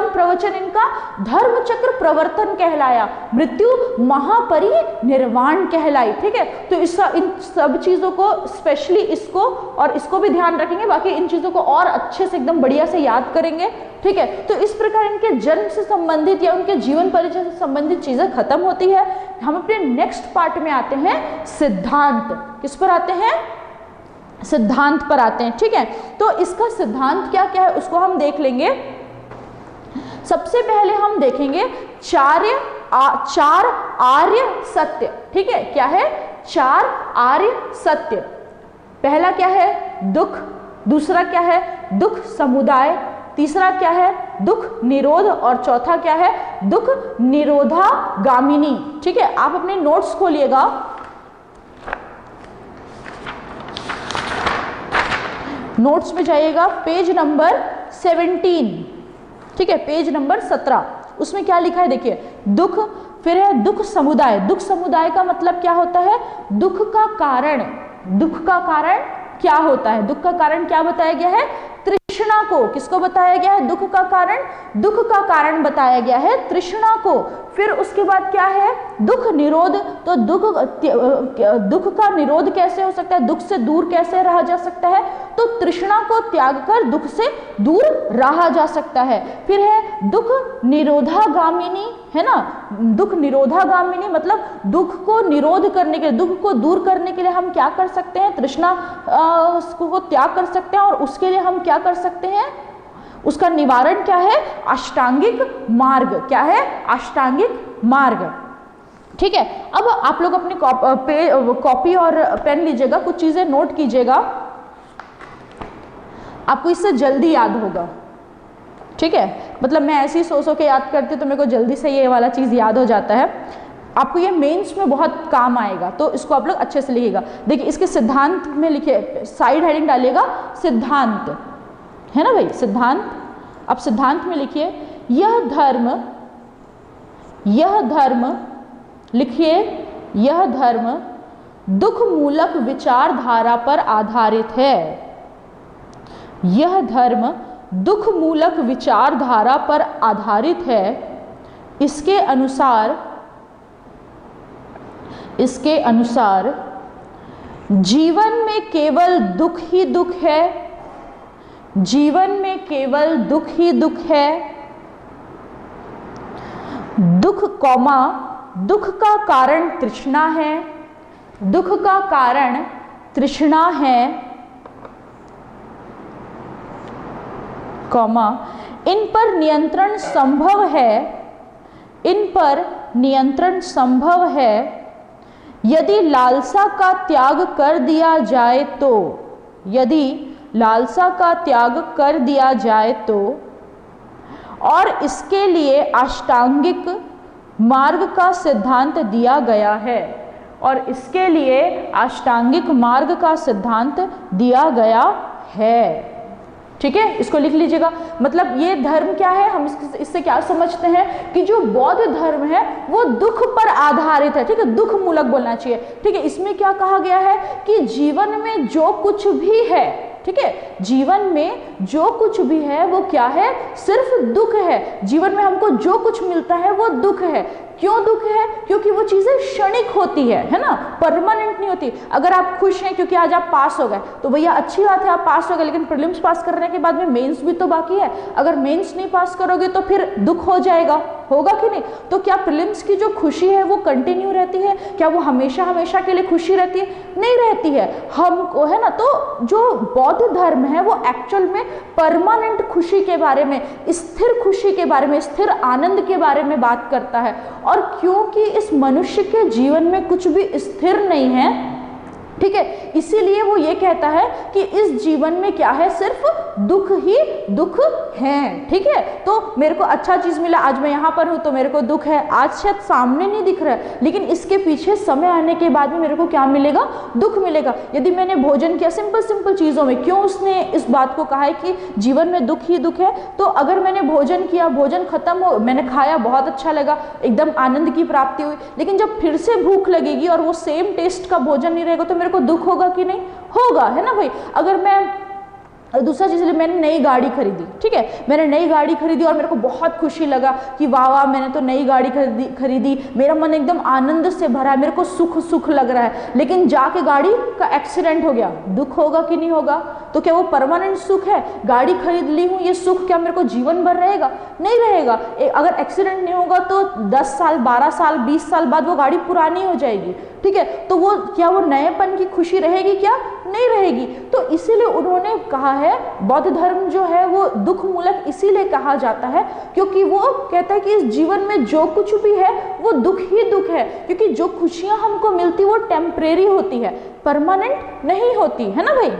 प्रवचन इनका धर्म चक्र प्रवर्तन कहलाया, मृत्यु महापरिनिर्वाण कहलाई। ठीक है, तो इन सब चीजों को स्पेशली इसको भी ध्यान रखेंगे, बाकी इन चीजों को और अच्छे से एकदम बढ़िया से याद करेंगे। ठीक है, तो इस प्रकार इनके जन्म से संबंधित या उनके जीवन परिचय से संबंधित चीजें खत्म होती है। हम अपने नेक्स्ट पार्ट में आते हैं सिद्धांत। किस पर आते हैं? सिद्धांत पर आते हैं। ठीक है, तो इसका सिद्धांत क्या क्या है उसको हम देख लेंगे। सबसे पहले हम देखेंगे चार आर्य सत्य। ठीक है, क्या है? 4 आर्य सत्य। पहला क्या है? दुख। दूसरा क्या है? दुख समुदाय। तीसरा क्या है? दुख निरोध। और चौथा क्या है? दुख निरोधागामिनी। ठीक है, आप अपने नोट्स खोलिएगा। नोट्स में जाइएगा, पेज नंबर 17। ठीक है, पेज नंबर 17। उसमें क्या लिखा है देखिए, दुख, फिर है दुख समुदाय। दुख समुदाय का मतलब क्या होता है? दुख का कारण। दुख का कारण क्या होता है? दुख का कारण क्या बताया गया है? तृष्णा को। किसको बताया गया है दुख का कारण? दुख का कारण बताया गया है तृष्णा को। फिर उसके बाद क्या है? दुख निरोध। तो दुख का निरोध कैसे हो सकता है? दुख से दूर कैसे रहा जा सकता है? तो तृष्णा को त्याग कर दुख से दूर रहा जा सकता है। फिर है दुख निरोधागामिनी, है ना। दुख निरोधागामिनी मतलब दुख को निरोध करने के लिए, दुख को दूर करने के लिए हम क्या कर सकते हैं? तृष्णा को त्याग कर सकते हैं। और उसके लिए हम क्या कर सकते हैं? उसका निवारण क्या है? अष्टांगिक मार्ग। क्या है? अष्टांगिक मार्ग। ठीक है, अब आप लोग अपनी कॉपी और पेन लीजिएगा, कुछ चीजें नोट कीजिएगा, आपको इससे जल्दी याद होगा। ठीक है, मतलब मैं ऐसी सोच के याद करती हूँ तो मेरे को जल्दी से ये वाला चीज याद हो जाता है। आपको ये मेंस में बहुत काम आएगा, तो इसको आप लोग अच्छे से लिखिएगा। देखिए, इसके सिद्धांत में लिखिए, साइड हेडिंग डालिएगा सिद्धांत, है ना भाई, सिद्धांत। अब सिद्धांत में लिखिए यह धर्म लिखिए, यह धर्म दुख मूलक विचारधारा पर आधारित है। यह धर्म दुख मूलक विचारधारा पर आधारित है। इसके अनुसार जीवन में केवल दुख ही दुख है। जीवन में केवल दुख ही दुख है। दुख का कारण तृष्णा है। दुख का कारण तृष्णा है, इन पर नियंत्रण संभव है। इन पर नियंत्रण संभव है यदि लालसा का त्याग कर दिया जाए तो। यदि लालसा का त्याग कर दिया जाए तो। और इसके लिए अष्टांगिक मार्ग का सिद्धांत दिया गया है। और इसके लिए अष्टांगिक मार्ग का सिद्धांत दिया गया है। ठीक है, इसको लिख लीजिएगा। मतलब ये धर्म क्या है, हम इससे क्या समझते हैं कि जो बौद्ध धर्म है वो दुख पर आधारित है। ठीक है, दुख मूलक बोलना चाहिए। ठीक है, इसमें क्या कहा गया है कि जीवन में जो कुछ भी है ठीक है। जीवन में जो कुछ भी है वो क्या है, सिर्फ दुख है। जीवन में हमको जो कुछ मिलता है वो दुख है। क्यों दुख है? क्योंकि वो चीजें क्षणिक होती है ना, परमानेंट नहीं होती। अगर आप खुश हैं क्योंकि आज आप पास हो गए तो भैया अच्छी बात है, आप पास हो गए, लेकिन प्रीलिम्स पास करने के बाद में मेंस भी तो बाकी है। अगर मेंस नहीं पास करोगे तो फिर दुख हो जाएगा, होगा कि नहीं? तो क्या प्रीलिम्स की जो खुशी है वो कंटिन्यू रहती है? क्या वो हमेशा हमेशा के लिए खुशी रहती है? नहीं रहती है। हमको है ना, तो जो बौद्ध धर्म है वो एक्चुअल में परमानेंट खुशी के बारे में, स्थिर खुशी के बारे में, स्थिर आनंद के बारे में बात करता है। और क्योंकि इस मनुष्य के जीवन में कुछ भी स्थिर नहीं है, ठीक है, इसीलिए वो ये कहता है कि इस जीवन में क्या है, सिर्फ दुख ही दुख है। ठीक है, तो मेरे को अच्छा चीज मिला, आज मैं यहाँ पर हूँ तो मेरे को दुख है, आज शायद सामने नहीं दिख रहा है, लेकिन इसके पीछे समय आने के बाद में मेरे को क्या मिलेगा, दुख मिलेगा। यदि मैंने भोजन किया, सिंपल सिंपल चीजों में, क्यों उसने इस बात को कहा है कि जीवन में दुख ही दुख है? तो अगर मैंने भोजन किया, भोजन खत्म हो, मैंने खाया, बहुत अच्छा लगा, एकदम आनंद की प्राप्ति हुई, लेकिन जब फिर से भूख लगेगी और वो सेम टेस्ट का भोजन नहीं रहेगा तो मेरे को दुख होगा कि नहीं? होगा, है ना भाई। अगर मैं दूसरा चीज, मैंने नई गाड़ी खरीदी, ठीक है, मैंने नई गाड़ी खरीदी और मेरे को बहुत खुशी लगा कि वाह वाह मैंने तो नई गाड़ी खरीदी, मेरा मन एकदम आनंद से भरा है, मेरे को सुख सुख लग रहा है, लेकिन जाके गाड़ी का एक्सीडेंट हो गया, दुख होगा कि नहीं होगा? तो क्या वो परमानेंट सुख है? गाड़ी खरीद ली हूँ, ये सुख क्या मेरे को जीवन भर रहेगा? नहीं रहेगा। अगर एक्सीडेंट नहीं होगा तो 10 साल 12 साल 20 साल बाद वो गाड़ी पुरानी हो जाएगी, ठीक है, तो वो क्या वो नएपन की खुशी रहेगी क्या? नहीं रहेगी। तो इसीलिए उन्होंने कहा है, बौद्ध धर्म जो है वो दुख मूलक इसीलिए कहा जाता है क्योंकि वो कहता है कि इस जीवन में जो कुछ भी है वो दुख ही दुख है, क्योंकि जो खुशियां हमको मिलती वो टेम्परेरी होती है, परमानेंट नहीं होती, है ना भाई।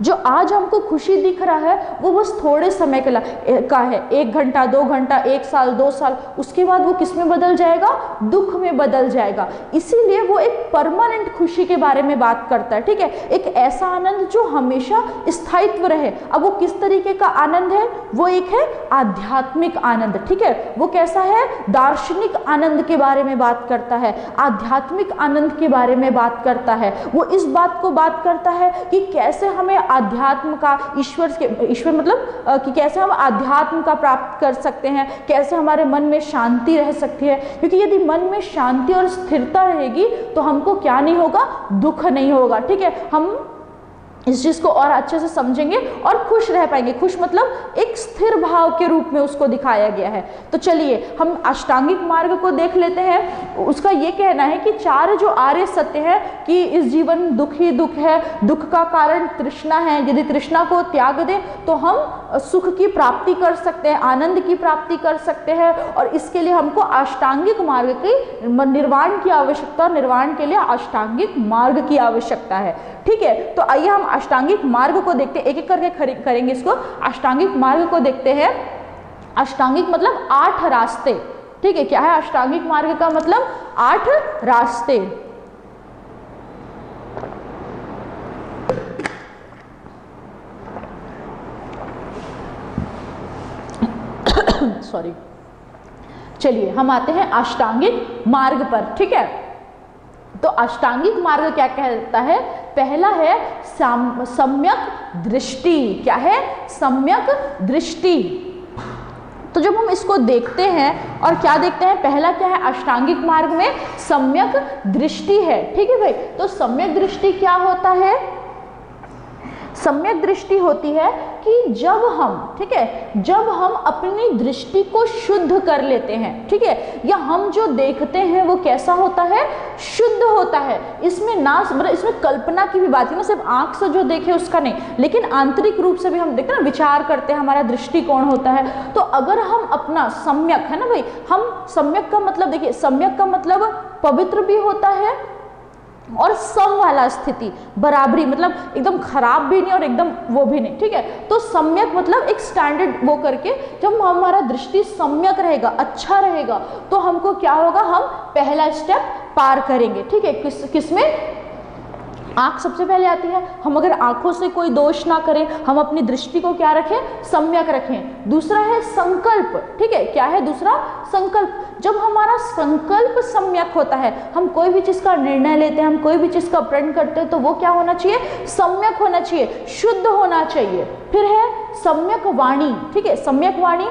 जो आज हमको खुशी दिख रहा है वो बस थोड़े समय का है, 1 घंटा 2 घंटा, 1 साल 2 साल, उसके बाद वो किस में बदल जाएगा? दुख में बदल जाएगा। इसीलिए वो एक परमानेंट खुशी के बारे में बात करता है, ठीक है, एक ऐसा आनंद जो हमेशा स्थायित्व रहे। अब वो किस तरीके का आनंद है? वो एक है आध्यात्मिक आनंद, ठीक है, वो कैसा है? दार्शनिक आनंद के बारे में बात करता है, आध्यात्मिक आनंद के बारे में बात करता है। वो इस बात को बात करता है कि कैसे हमें आध्यात्म का, ईश्वर मतलब कि कैसे हम आध्यात्म का प्राप्त कर सकते हैं, कैसे हमारे मन में शांति रह सकती है, क्योंकि यदि मन में शांति और स्थिरता रहेगी तो हमको क्या नहीं होगा? दुख नहीं होगा, ठीक है। हम इस चीज को और अच्छे से समझेंगे और खुश रह पाएंगे। खुश मतलब एक स्थिर भाव के रूप में उसको दिखाया गया है। तो चलिए हम अष्टांगिक मार्ग को देख लेते हैं। उसका ये कहना है कि 4 जो आर्य सत्य है कि इस जीवन दुख ही दुख है, दुख का कारण तृष्णा है, यदि तृष्णा को त्याग दें तो हम सुख की प्राप्ति कर सकते हैं, आनंद की प्राप्ति कर सकते हैं, और इसके लिए हमको अष्टांगिक मार्ग की निर्वाण की आवश्यकता, निर्वाण के लिए अष्टांगिक मार्ग की आवश्यकता है, ठीक है। तो आइए हम अष्टांगिक मार्ग को देखते हैं, एक एक करके करेंगे इसको। अष्टांगिक मार्ग को देखते हैं। अष्टांगिक मतलब 8 रास्ते, ठीक है। क्या है अष्टांगिक मार्ग का मतलब? 8 रास्ते। सॉरी, चलिए हम आते हैं अष्टांगिक मार्ग पर, ठीक है। तो अष्टांगिक मार्ग क्या कहता है? पहला है सम्यक दृष्टि। क्या है? सम्यक दृष्टि। तो जब हम इसको देखते हैं और क्या देखते हैं, पहला क्या है अष्टांगिक मार्ग में? सम्यक दृष्टि है, ठीक है भाई। तो सम्यक दृष्टि क्या होता है? सम्यक दृष्टि होती है कि जब हम, ठीक है, जब हम अपनी दृष्टि को शुद्ध कर लेते हैं, ठीक है, या हम जो देखते हैं वो कैसा होता है? शुद्ध होता है। इसमें ना मतलब इसमें कल्पना की भी बात है ना, सिर्फ आंख से जो देखे उसका नहीं, लेकिन आंतरिक रूप से भी हम देखते हैं ना, विचार करते हैं, हमारा दृष्टिकोण होता है। तो अगर हम अपना सम्यक, है ना भाई, हम सम्यक का मतलब देखिए, सम्यक का मतलब पवित्र भी होता है और सम वाला स्थिति, बराबरी, मतलब एकदम खराब भी नहीं और एकदम वो भी नहीं, ठीक है। तो सम्यक मतलब एक स्टैंडर्ड वो करके, जब हमारा दृष्टि सम्यक रहेगा, अच्छा रहेगा, तो हमको क्या होगा? हम पहला स्टेप पार करेंगे, ठीक है। किस में? आंख सबसे पहले आती है। हम अगर आंखों से कोई दोष ना करें, हम अपनी दृष्टि को क्या रखें, सम्यक रखें। दूसरा है संकल्प, ठीक है, क्या है दूसरा, संकल्प। जब हमारा संकल्प सम्यक होता है, हम कोई भी चीज का निर्णय लेते हैं, हम कोई भी चीज का प्रण करते हैं, तो वो क्या होना चाहिए, सम्यक होना चाहिए, शुद्ध होना चाहिए। फिर है सम्यक वाणी, ठीक है, सम्यक वाणी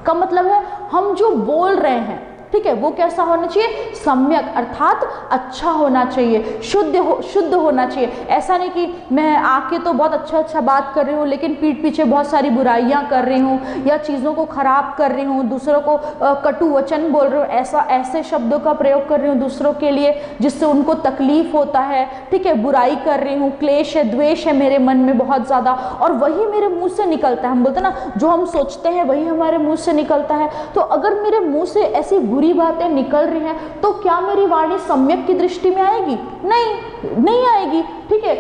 का मतलब है हम जो बोल रहे हैं, ठीक है, वो कैसा होना चाहिए, सम्यक, अर्थात अच्छा होना चाहिए, शुद्ध होना चाहिए। ऐसा नहीं कि मैं आके तो बहुत अच्छा बात कर रही हूँ लेकिन पीठ पीछे बहुत सारी बुराइयां कर रही हूँ या चीज़ों को खराब कर रही हूँ, दूसरों को कटु वचन बोल रही हूँ, ऐसे शब्दों का प्रयोग कर रही हूँ दूसरों के लिए जिससे उनको तकलीफ होता है, ठीक है, बुराई कर रही हूँ, क्लेश है, द्वेष है मेरे मन में बहुत ज़्यादा, और वही मेरे मुँह से निकलता है। हम बोलते हैं ना, जो हम सोचते हैं वही हमारे मुँह से निकलता है। तो अगर मेरे मुँह से ऐसी बुरी बातें निकल रही हैं तो क्या मेरी वाणी सम्यक की दृष्टि में आएगी, नहीं आएगी, ठीक है।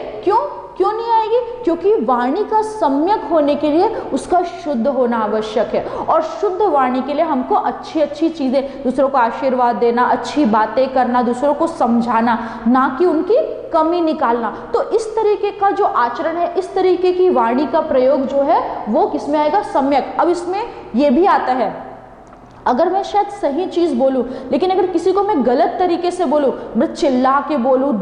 क्यों नहीं आएगी, क्योंकि वाणी का सम्यक होने के लिए उसका शुद्ध होना आवश्यक है, और शुद्ध वाणी के लिए हमको अच्छी चीजें, दूसरों को आशीर्वाद देना, अच्छी बातें करना, दूसरों को समझाना, ना कि उनकी कमी निकालना। तो इस तरीके का जो आचरण है, इस तरीके की वाणी का प्रयोग जो है वो किसमें आएगा, सम्यक। अब इसमें यह भी आता है, अगर मैं शायद सही चीज़ बोलूं लेकिन अगर किसी को मैं गलत तरीके से बोलूं, मैं चिल्ला के बोलूं,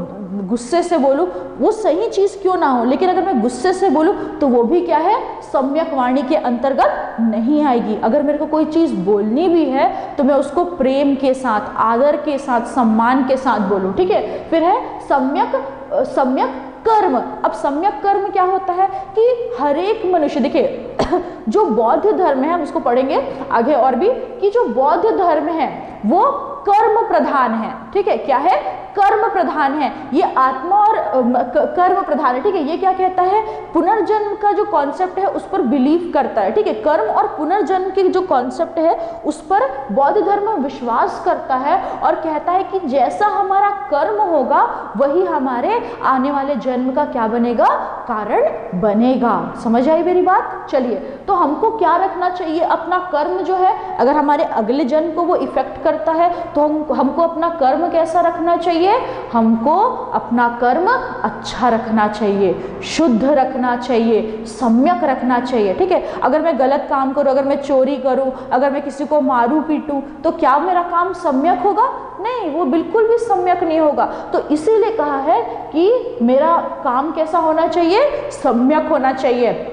गुस्से से बोलूं, वो सही चीज़ क्यों ना हो, लेकिन अगर मैं गुस्से से बोलूं तो वो भी क्या है, सम्यक वाणी के अंतर्गत नहीं आएगी। अगर मेरे को कोई चीज़ बोलनी भी है तो मैं उसको प्रेम के साथ, आदर के साथ, सम्मान के साथ बोलूं, ठीक है। फिर है सम्यक कर्म। अब सम्यक कर्म क्या होता है कि हर एक मनुष्य, देखिए जो बौद्ध धर्म है, हम उसको पढ़ेंगे आगे और भी, कि जो बौद्ध धर्म है वो कर्म प्रधान है, ठीक है, क्या है, कर्म प्रधान है, ये आत्मा और कर्म प्रधान है, ठीक है। ये क्या कहता है, पुनर्जन्म का जो कॉन्सेप्ट है उस पर बिलीव करता है, ठीक है। कर्म और पुनर्जन्म के जो कॉन्सेप्ट है उस पर बौद्ध धर्म विश्वास करता है और कहता है कि जैसा हमारा कर्म होगा वही हमारे आने वाले जन्म का क्या बनेगा, कारण बनेगा। समझ आई मेरी बात। चलिए, तो हमको क्या रखना चाहिए, अपना कर्म जो है अगर हमारे अगले जन्म को वो इफेक्ट करता है तो हमको अपना कर्म कैसा रखना चाहिए, हमको अपना कर्म अच्छा रखना चाहिए, शुद्ध रखना चाहिए, सम्यक रखना चाहिए, ठीक है। अगर मैं गलत काम करूं, अगर मैं चोरी करूं, अगर मैं किसी को मारूं पीटूं, तो क्या मेरा काम सम्यक होगा, नहीं, वो बिल्कुल भी सम्यक नहीं होगा। तो इसीलिए कहा है कि मेरा काम कैसा होना चाहिए, सम्यक होना चाहिए।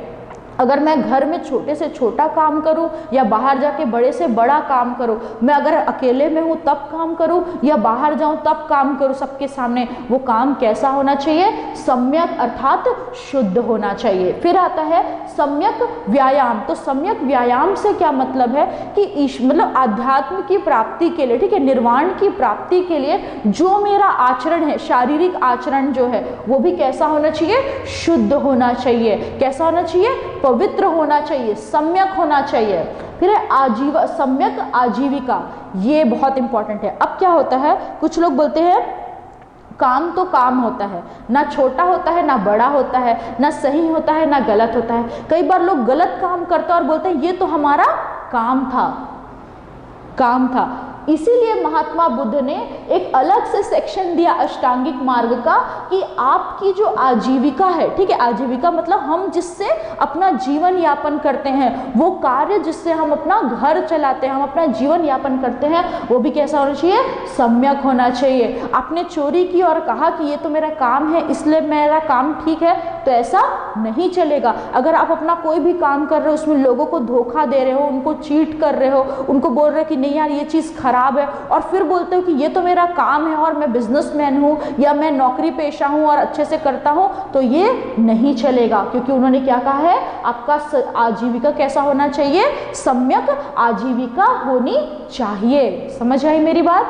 अगर मैं घर में छोटे से छोटा काम करूं या बाहर जाके बड़े से बड़ा काम करूं, मैं अगर अकेले में हूं तब काम करूं या बाहर जाऊं तब काम करूं सबके सामने, वो काम कैसा होना चाहिए, सम्यक, अर्थात शुद्ध होना चाहिए। फिर आता है सम्यक व्यायाम। तो सम्यक व्यायाम से क्या मतलब है कि मतलब आध्यात्म की प्राप्ति के लिए, ठीक है, निर्वाण की प्राप्ति के लिए जो मेरा आचरण है, शारीरिक आचरण जो है वो भी कैसा होना चाहिए, शुद्ध होना चाहिए। कैसा होना चाहिए, पवित्र होना चाहिए, सम्यक होना चाहिए। फिर है सम्यक आजीविका, ये बहुत इंपॉर्टेंट है। अब क्या होता है, कुछ लोग बोलते हैं काम तो काम होता है, ना छोटा होता है ना बड़ा होता है, ना सही होता है ना गलत होता है। कई बार लोग गलत काम करते हैं और बोलते हैं ये तो हमारा काम था। इसीलिए महात्मा बुद्ध ने एक अलग से सेक्शन दिया अष्टांगिक मार्ग का कि आपकी जो आजीविका है, ठीक है, आजीविका मतलब हम जिससे अपना जीवन यापन करते हैं, वो कार्य जिससे हम अपना घर चलाते हैं, हम अपना जीवन यापन करते हैं, वो भी कैसा होना चाहिए, सम्यक होना चाहिए। आपने चोरी की और कहा कि ये तो मेरा काम है इसलिए मेरा काम ठीक है, तो ऐसा नहीं चलेगा। अगर आप अपना कोई भी काम कर रहे हो उसमें लोगों को धोखा दे रहे हो, उनको चीट कर रहे हो, उनको बोल रहे हो कि नहीं यार ये चीज़ खराब है, और फिर बोलते हो कि ये तो मेरा काम है और मैं बिजनेसमैन हूँ या मैं नौकरी पेशा हूँ और अच्छे से करता हूँ, तो ये नहीं चलेगा। क्योंकि उन्होंने क्या कहा है, आपका आजीविका कैसा होना चाहिए, सम्यक आजीविका होनी चाहिए। समझ आई मेरी बात।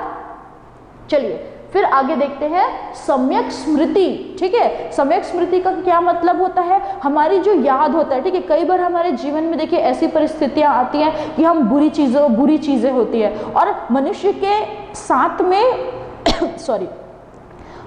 चलिए फिर आगे देखते हैं सम्यक स्मृति, ठीक है। सम्यक स्मृति का क्या मतलब होता है, हमारी जो याद होता है, ठीक है। कई बार हमारे जीवन में देखिए ऐसी परिस्थितियां आती हैं कि हम बुरी चीजें होती है और मनुष्य के साथ में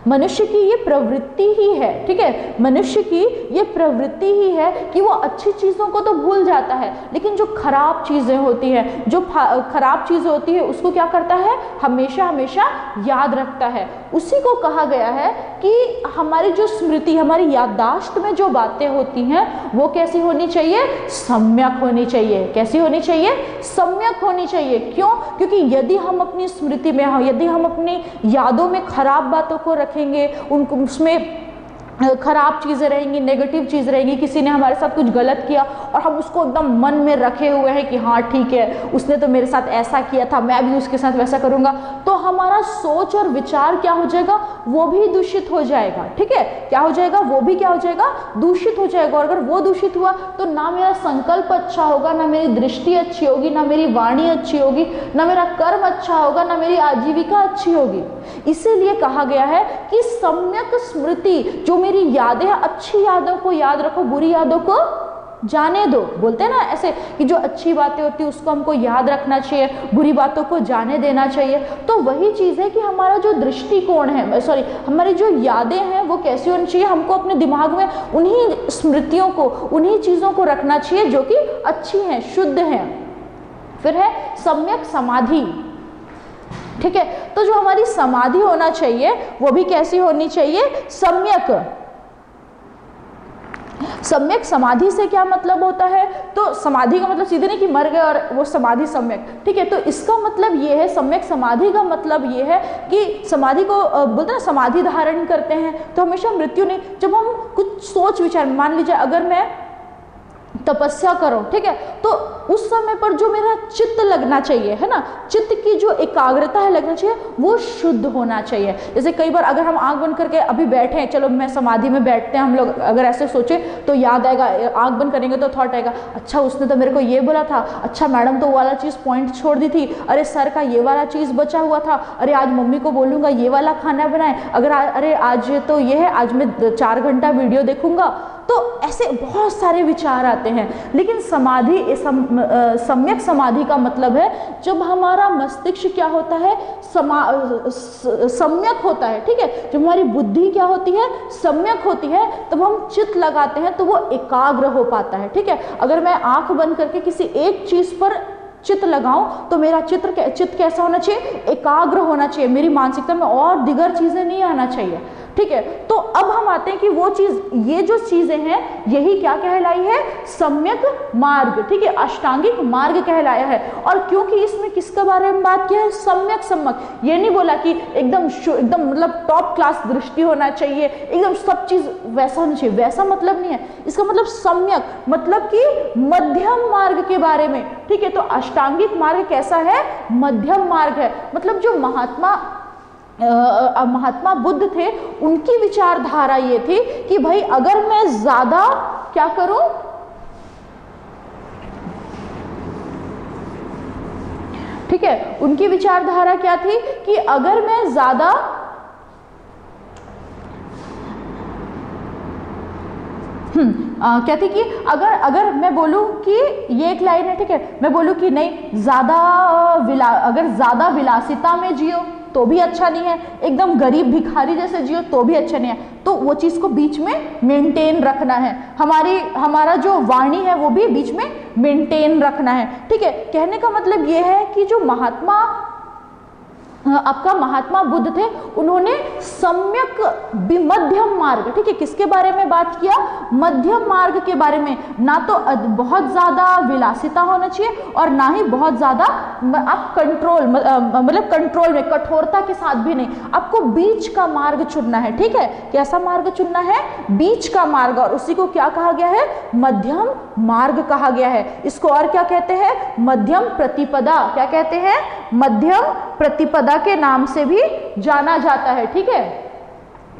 मनुष्य की ये प्रवृत्ति ही है, ठीक है, मनुष्य की ये प्रवृत्ति ही है कि वो अच्छी चीज़ों को तो भूल जाता है, लेकिन जो खराब चीज़ें होती हैं, जो खराब चीज़ होती है उसको क्या करता है, हमेशा हमेशा याद रखता है। उसी को कहा गया है कि हमारी जो स्मृति, हमारी याददाश्त में जो बातें होती हैं वो कैसी होनी चाहिए, सम्यक होनी चाहिए। कैसी होनी चाहिए, सम्यक होनी चाहिए। क्यों? क्योंकि यदि हम अपनी स्मृति में, यदि हम अपनी यादों में खराब बातों को रखेंगे, उनको उसमें खराब चीज़ें रहेंगी, नेगेटिव चीज़ रहेंगी, किसी ने हमारे साथ कुछ गलत किया और हम उसको एकदम मन में रखे हुए हैं कि हाँ ठीक है, उसने तो मेरे साथ ऐसा किया था, मैं भी उसके साथ वैसा करूँगा, तो हमारा सोच और विचार क्या हो जाएगा, वो भी दूषित हो जाएगा। ठीक है, क्या हो जाएगा, वो भी क्या हो जाएगा, दूषित हो जाएगा। और अगर वो दूषित हुआ तो ना मेरा संकल्प अच्छा होगा, ना मेरी दृष्टि अच्छी होगी, ना मेरी वाणी अच्छी होगी, ना मेरा कर्म अच्छा होगा, ना मेरी आजीविका अच्छी होगी। इसीलिए कहा गया है कि सम्यक स्मृति, जो मेरी यादें हैं, अच्छी यादों को याद रखो, बुरी यादों को जाने दो। बोलते हैं ना ऐसे कि जो अच्छी बातें होती है उसको हमको याद रखना चाहिए, बुरी बातों को जाने देना चाहिए। तो वही चीज़ है कि हमारा जो दृष्टिकोण है, सॉरी, हमारी जो यादें हैं वो कैसी होनी चाहिए, हमको अपने दिमाग में उन्हीं स्मृतियों को, उन्हीं चीज़ों को रखना चाहिए जो कि अच्छी हैं, शुद्ध हैं। फिर है सम्यक समाधि। ठीक है, तो जो हमारी समाधि होना चाहिए वो भी कैसी होनी चाहिए, सम्यक। सम्यक समाधि से क्या मतलब होता है, तो समाधि का मतलब सीधे नहीं कि मर गए और वो समाधि सम्यक। ठीक है, तो इसका मतलब ये है, सम्यक समाधि का मतलब ये है कि समाधि को बोलते हैं ना, समाधि धारण करते हैं तो हमेशा मृत्यु नहीं। जब हम कुछ सोच विचार, मान लीजिए अगर मैं तपस्या करो, ठीक है, तो उस समय पर जो मेरा चित्त लगना चाहिए, है ना, चित्त की जो एकाग्रता है लगना चाहिए, वो शुद्ध होना चाहिए। जैसे कई बार अगर हम आंख बंद करके अभी बैठे हैं, चलो मैं समाधि में बैठते हैं हम लोग, अगर ऐसे सोचे तो याद आएगा, आंख बंद करेंगे तो थॉट आएगा, अच्छा उसने तो मेरे को ये बोला था, अच्छा मैडम तो वो वाला चीज़ पॉइंट छोड़ दी थी, अरे सर का ये वाला चीज़ बचा हुआ था, अरे आज मम्मी को बोलूँगा ये वाला खाना बनाए, अरे आज तो ये है, आज मैं 4 घंटा वीडियो देखूंगा। तो ऐसे बहुत सारे विचार आते हैं। लेकिन समाधि, सम्यक समाधि का मतलब है जब हमारा मस्तिष्क क्या होता है, सम्यक होता है। ठीक है, जब हमारी बुद्धि क्या होती है, सम्यक होती है, तब हम चित्त लगाते हैं तो वो एकाग्र हो पाता है। ठीक है, अगर मैं आंख बंद करके किसी एक चीज पर चित्त लगाऊं तो मेरा चित्त कैसा होना चाहिए, एकाग्र होना चाहिए, मेरी मानसिकता में और दिगर चीजें नहीं आना चाहिए। ठीक है, तो अब हम आते हैं कि वो चीज, ये जो चीजें हैं यही क्या कहलाई है, सम्यक मार्ग। ठीक है, अष्टांगिक मार्ग कहलाया है। और क्योंकि इसमें किसके बारे में बात किया है, सम्यक सम्यक, ये नहीं बोला कि एकदम मतलब टॉप क्लास दृष्टि होना चाहिए, एकदम सब चीज वैसा होना चाहिए, वैसा मतलब नहीं है। इसका मतलब सम्यक मतलब कि मध्यम मार्ग के बारे में। ठीक है, तो अष्टांगिक मार्ग कैसा है, मध्यम मार्ग है। मतलब जो महात्मा बुद्ध थे, उनकी विचारधारा ये थी कि भाई अगर मैं ज्यादा क्या करूं, ठीक है, उनकी विचारधारा क्या थी कि अगर मैं ज्यादा क्या थी कि अगर मैं बोलूं कि ये एक लाइन है, ठीक है, मैं बोलूं कि नहीं अगर ज्यादा विलासिता में जियो तो भी अच्छा नहीं है, एकदम गरीब भिखारी जैसे जियो तो भी अच्छा नहीं है, तो वो चीज को बीच में मेंटेन रखना है। हमारा जो वाणी है वो भी बीच में मेंटेन रखना है। ठीक है, कहने का मतलब ये है कि जो महात्मा बुद्ध थे, उन्होंने सम्यक मध्यम मार्ग, ठीक है, किसके बारे में बात किया, मध्यम मार्ग के बारे में। ना तो बहुत ज्यादा विलासिता होना चाहिए और ना ही बहुत ज्यादा आप कंट्रोल में, कठोरता के साथ भी नहीं, आपको बीच का मार्ग चुनना है। ठीक है, कैसा मार्ग चुनना है, बीच का मार्ग, और उसी को क्या कहा गया है, मध्यम मार्ग कहा गया है। इसको और क्या कहते हैं, मध्यम प्रतिपदा। क्या कहते हैं, मध्यम प्रतिपदा के नाम से भी जाना जाता है। ठीक है,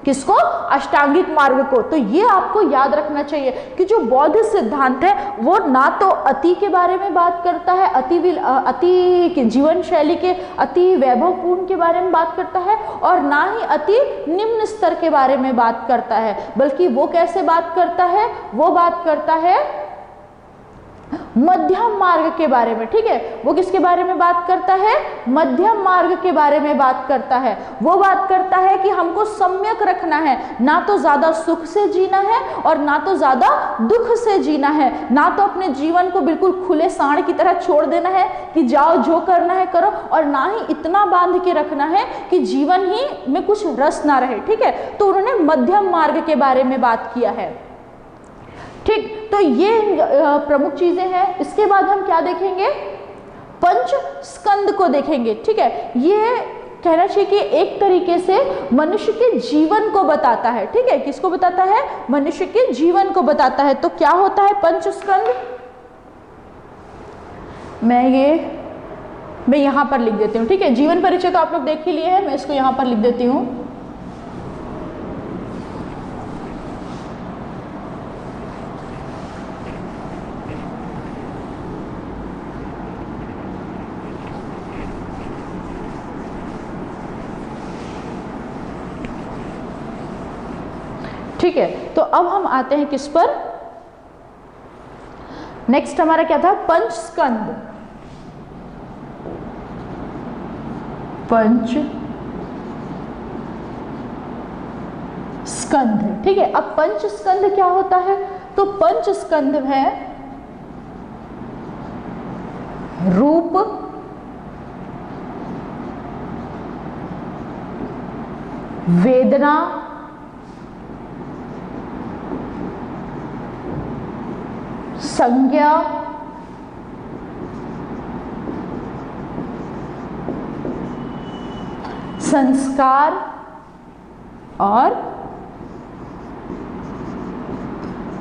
किसको, अष्टांगिक मार्ग को। तो ये आपको याद रखना चाहिए कि जो बौद्ध सिद्धांत है वो ना तो अति के बारे में बात करता है, अति जीवन शैली के, अति वैभवपूर्ण के बारे में बात करता है, और ना ही अति निम्न स्तर के बारे में बात करता है, बल्कि वो कैसे बात करता है, वो बात करता है मध्यम मार्ग के बारे में, ठीक है। वो किसके बारे में बात करता है? मध्यम मार्ग के बारे में बात करता है। वो बात करता है कि हमको सम्यक रखना है, ना तो ज्यादा सुख से जीना है और ना तो ज्यादा दुख से जीना है, ना तो अपने जीवन को बिल्कुल खुले सांड की तरह छोड़ देना है कि जाओ जो करना है करो, और ना ही इतना बांध के रखना है कि जीवन ही में कुछ रस ना रहे, ठीक है। तो उन्होंने मध्यम मार्ग के बारे में बात किया है, ठीक। तो ये प्रमुख चीजें हैं। इसके बाद हम क्या देखेंगे? पंच स्कंद को देखेंगे, ठीक है। ये कहना चाहिए कि एक तरीके से मनुष्य के जीवन को बताता है, ठीक है। किसको बताता है? मनुष्य के जीवन को बताता है। तो क्या होता है पंच स्कंद? मैं यहां पर लिख देती हूँ, ठीक है। जीवन परिचय तो आप लोग देख ही लिए हैं, मैं इसको यहां पर लिख देती हूँ। ठीक है, तो अब हम आते हैं किस पर? नेक्स्ट हमारा क्या था? पंच स्कंद। पंच स्कंद, ठीक है। अब पंच स्कंद क्या होता है? तो पंच स्कंद है रूप, वेदना, संज्ञा, संस्कार और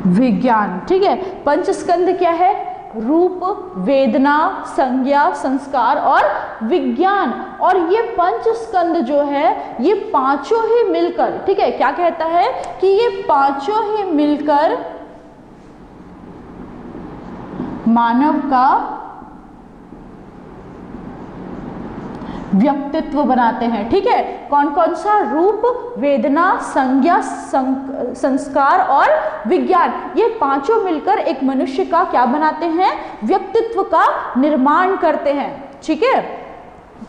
विज्ञान, ठीक है। पंचस्कंद क्या है? रूप, वेदना, संज्ञा, संस्कार और विज्ञान। और ये पंचस्कंद जो है ये पांचों ही मिलकर, ठीक है, क्या कहता है कि ये पांचों ही मिलकर मानव का व्यक्तित्व बनाते हैं, ठीक है। कौन कौन सा? रूप, वेदना, संज्ञा, संस्कार और विज्ञान। ये पांचों मिलकर एक मनुष्य का क्या बनाते हैं? व्यक्तित्व का निर्माण करते हैं, ठीक है।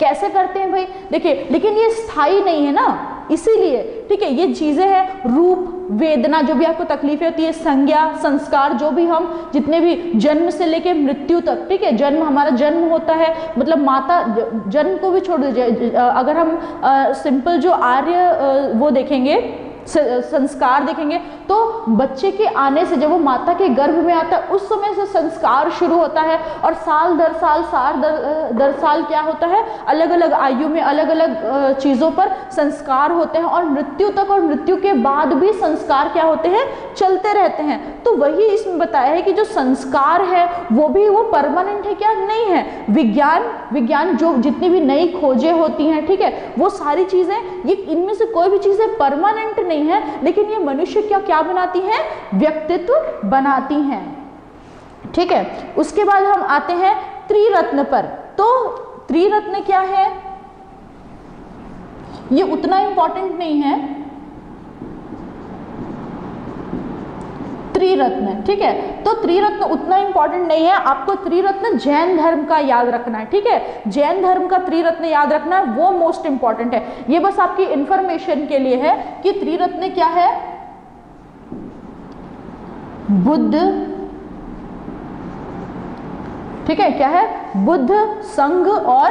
कैसे करते हैं भाई? देखिए, लेकिन ये स्थायी नहीं है ना, इसीलिए, ठीक है। ये चीजें हैं रूप, वेदना जो भी आपको तकलीफें होती है, संज्ञा, संस्कार जो भी हम जितने भी जन्म से लेके मृत्यु तक, ठीक है। जन्म, हमारा जन्म होता है, मतलब माता, जन्म को भी छोड़ दीजिए, अगर हम सिंपल जो आर्य वो देखेंगे, संस्कार देखेंगे, तो बच्चे के आने से जब वो माता के गर्भ में आता है उस समय से संस्कार शुरू होता है, और साल दर साल क्या होता है, अलग अलग आयु में अलग अलग चीज़ों पर संस्कार होते हैं, और मृत्यु तक, और मृत्यु के बाद भी संस्कार क्या होते हैं? चलते रहते हैं। तो वही इसमें बताया है कि जो संस्कार है वो भी वो परमानेंट है क्या? नहीं है। विज्ञान जो जितनी भी नई खोजें होती हैं, ठीक है, वो सारी चीज़ें, ये इनमें से कोई भी चीज़ें परमानेंट नहीं है, लेकिन ये मनुष्य क्या बनाती हैं? व्यक्तित्व बनाती हैं, ठीक है। उसके बाद हम आते हैं त्रिरत्न पर। तो त्रिरत्न क्या है? ये उतना इंपॉर्टेंट नहीं है, त्रिरत्न, ठीक है। तो त्रिरत्न उतना इंपॉर्टेंट नहीं है, आपको त्रिरत्न जैन धर्म का याद रखना है, ठीक है। जैन धर्म का त्रिरत्न याद रखना है, वो मोस्ट इंपॉर्टेंट है। ये बस आपकी इंफॉर्मेशन के लिए है कि त्रिरत्न क्या है? बुद्ध, ठीक है, क्या है? बुद्ध, संघ और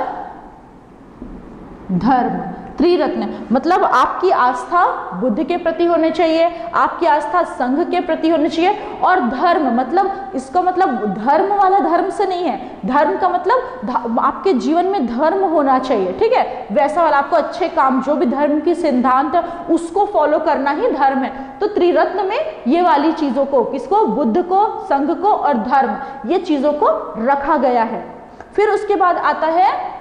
धर्म। त्रिरत्न मतलब आपकी आस्था बुद्ध के प्रति होनी चाहिए, आपकी आस्था संघ के प्रति होनी चाहिए, और धर्म मतलब, इसका मतलब धर्म वाला धर्म से नहीं है, धर्म का मतलब आपके जीवन में धर्म होना चाहिए, ठीक है, वैसा वाला, आपको अच्छे काम, जो भी धर्म की सिद्धांत है उसको फॉलो करना ही धर्म है। तो त्रिरत्न में ये वाली चीजों को, किसको? बुद्ध को, संघ को और धर्म, ये चीजों को रखा गया है। फिर उसके बाद आता है,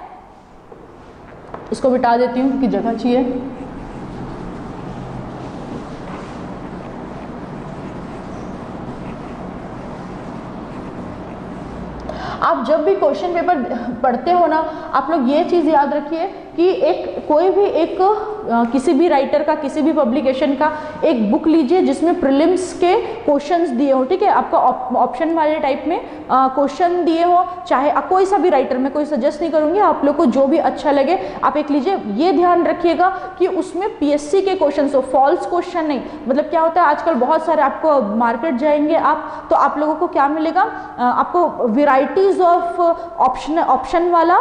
इसको बिठा देती हूँ कि जगह चाहिए। आप जब भी क्वेश्चन पेपर पढ़ते हो ना, आप लोग ये चीज याद रखिए कि एक कोई भी एक किसी भी राइटर का, किसी भी पब्लिकेशन का एक बुक लीजिए जिसमें प्रीलिम्स के क्वेश्चंस दिए हो, ठीक है, आपका ऑप्शन वाले टाइप में क्वेश्चन दिए हो, चाहे कोई सा भी राइटर, मैं कोई सजेस्ट नहीं करूंगी, आप लोग को जो भी अच्छा लगे आप एक लीजिए। ये ध्यान रखिएगा कि उसमें पीएससी के क्वेश्चन हो, फॉल्स क्वेश्चन नहीं। मतलब क्या होता है आजकल बहुत सारे, आपको मार्केट जाएंगे आप तो आप लोगों को क्या मिलेगा, आपको वेराइटीज ऑफ ऑप्शन वाला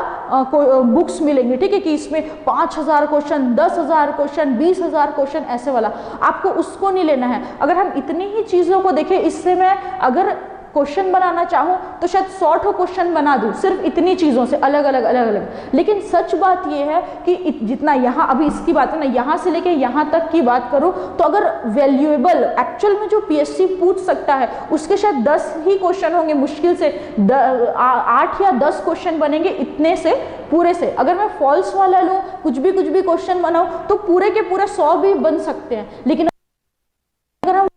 बुक्स मिलेंगे, ठीक है, कि इसमें 5000 क्वेश्चन, 10,000 क्वेश्चन, 20,000 क्वेश्चन, ऐसे वाला आपको उसको नहीं लेना है। अगर हम इतनी ही चीज़ों को देखें, इससे मैं अगर क्वेश्चन बनाना चाहूँ तो शायद 100 क्वेश्चन बना दूँ सिर्फ इतनी चीज़ों से, अलग अलग। लेकिन सच बात यह है कि जितना यहाँ अभी इसकी बात है ना, यहाँ से लेके यहाँ तक की बात करूँ तो अगर वैल्यूएबल एक्चुअल में जो पीएससी पूछ सकता है उसके शायद 10 ही क्वेश्चन होंगे, मुश्किल से 8 या 10 क्वेश्चन बनेंगे इतने से पूरे से। अगर मैं फॉल्स वाला लूँ, कुछ भी क्वेश्चन बनाऊँ तो पूरे के पूरे 100 भी बन सकते हैं। लेकिन अगर हम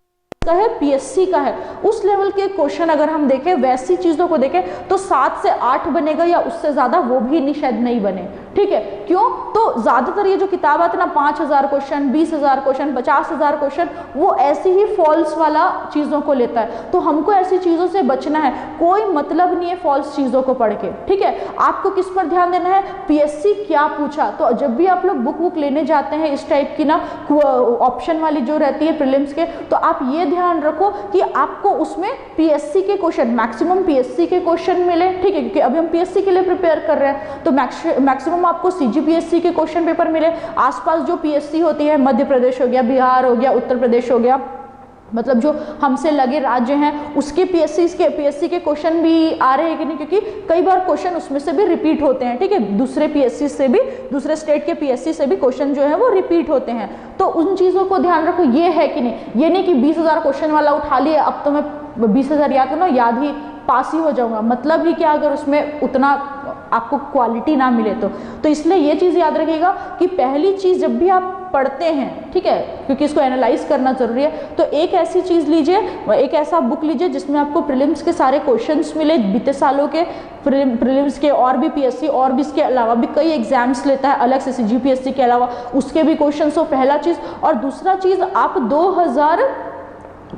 का है पीएससी का है, उस लेवल के क्वेश्चन अगर हम देखें, वैसी चीजों को देखें तो 7 से 8 बनेगा या उससे ज्यादा वो भी शायद नहीं बने, ठीक है। क्यों? तो ज्यादातर ये जो किताब आती है ना, 5000 क्वेश्चन, 20,000 क्वेश्चन, 50,000 क्वेश्चन, वो ऐसी ही फॉल्स वाला चीजों को लेता है। तो हमको ऐसी चीजों से बचना है, कोई मतलब नहीं है फॉल्स चीजों को पढ़ के, ठीक है। आपको किस पर ध्यान देना है, पीएससी क्या पूछा। तो जब भी आप लोग बुक लेने जाते हैं इस टाइप की ना, ऑप्शन वाली जो रहती है प्रीलिम्स के, तो आप ये ध्यान रखो कि आपको उसमें पीएससी के क्वेश्चन, मैक्सिमम पीएससी के क्वेश्चन मिले, ठीक है, क्योंकि अभी हम पीएससी के लिए प्रिपेयर कर रहे हैं, तो मैक्सिमम आपको सीजीपीएससी के क्वेश्चन पेपर मिले। आसपास जो पीएससी होती है, मध्य प्रदेश हो गया, बिहार हो गया, उत्तर प्रदेश हो गया, मतलब जो हमसे लगे राज्य हैं, उसके पीएससी के क्वेश्चन भी आ रहे हैं कि नहीं, क्योंकि कई बार क्वेश्चन उसमें से भी रिपीट होते हैं, ठीक है, दूसरे पीएससी से भी, दूसरे स्टेट के पीएससी से भी क्वेश्चन जो है वो रिपीट होते हैं। तो उन चीज़ों को ध्यान रखो, ये है कि नहीं, ये नहीं कि 20,000 क्वेश्चन वाला उठा लिए, अब तो मैं 20,000 याद ही पास ही हो जाऊंगा, मतलब ही क्या अगर उसमें उतना आपको क्वालिटी ना मिले तो इसलिए ये चीज़ याद रखिएगा कि पहली चीज़ जब भी आप पढ़ते हैं, ठीक है, क्योंकि इसको एनालाइज करना जरूरी है, तो एक ऐसी चीज़ लीजिए, एक ऐसा बुक लीजिए जिसमें आपको प्रीलिम्स के सारे क्वेश्चंस मिले, बीते सालों के प्रीलिम्स के, और भी पीएससी और भी इसके अलावा भी कई एग्जाम्स लेता है अलग से सीजीपीएससी के अलावा, उसके भी क्वेश्चंस हो, पहला चीज़। और दूसरा चीज़, आप 2000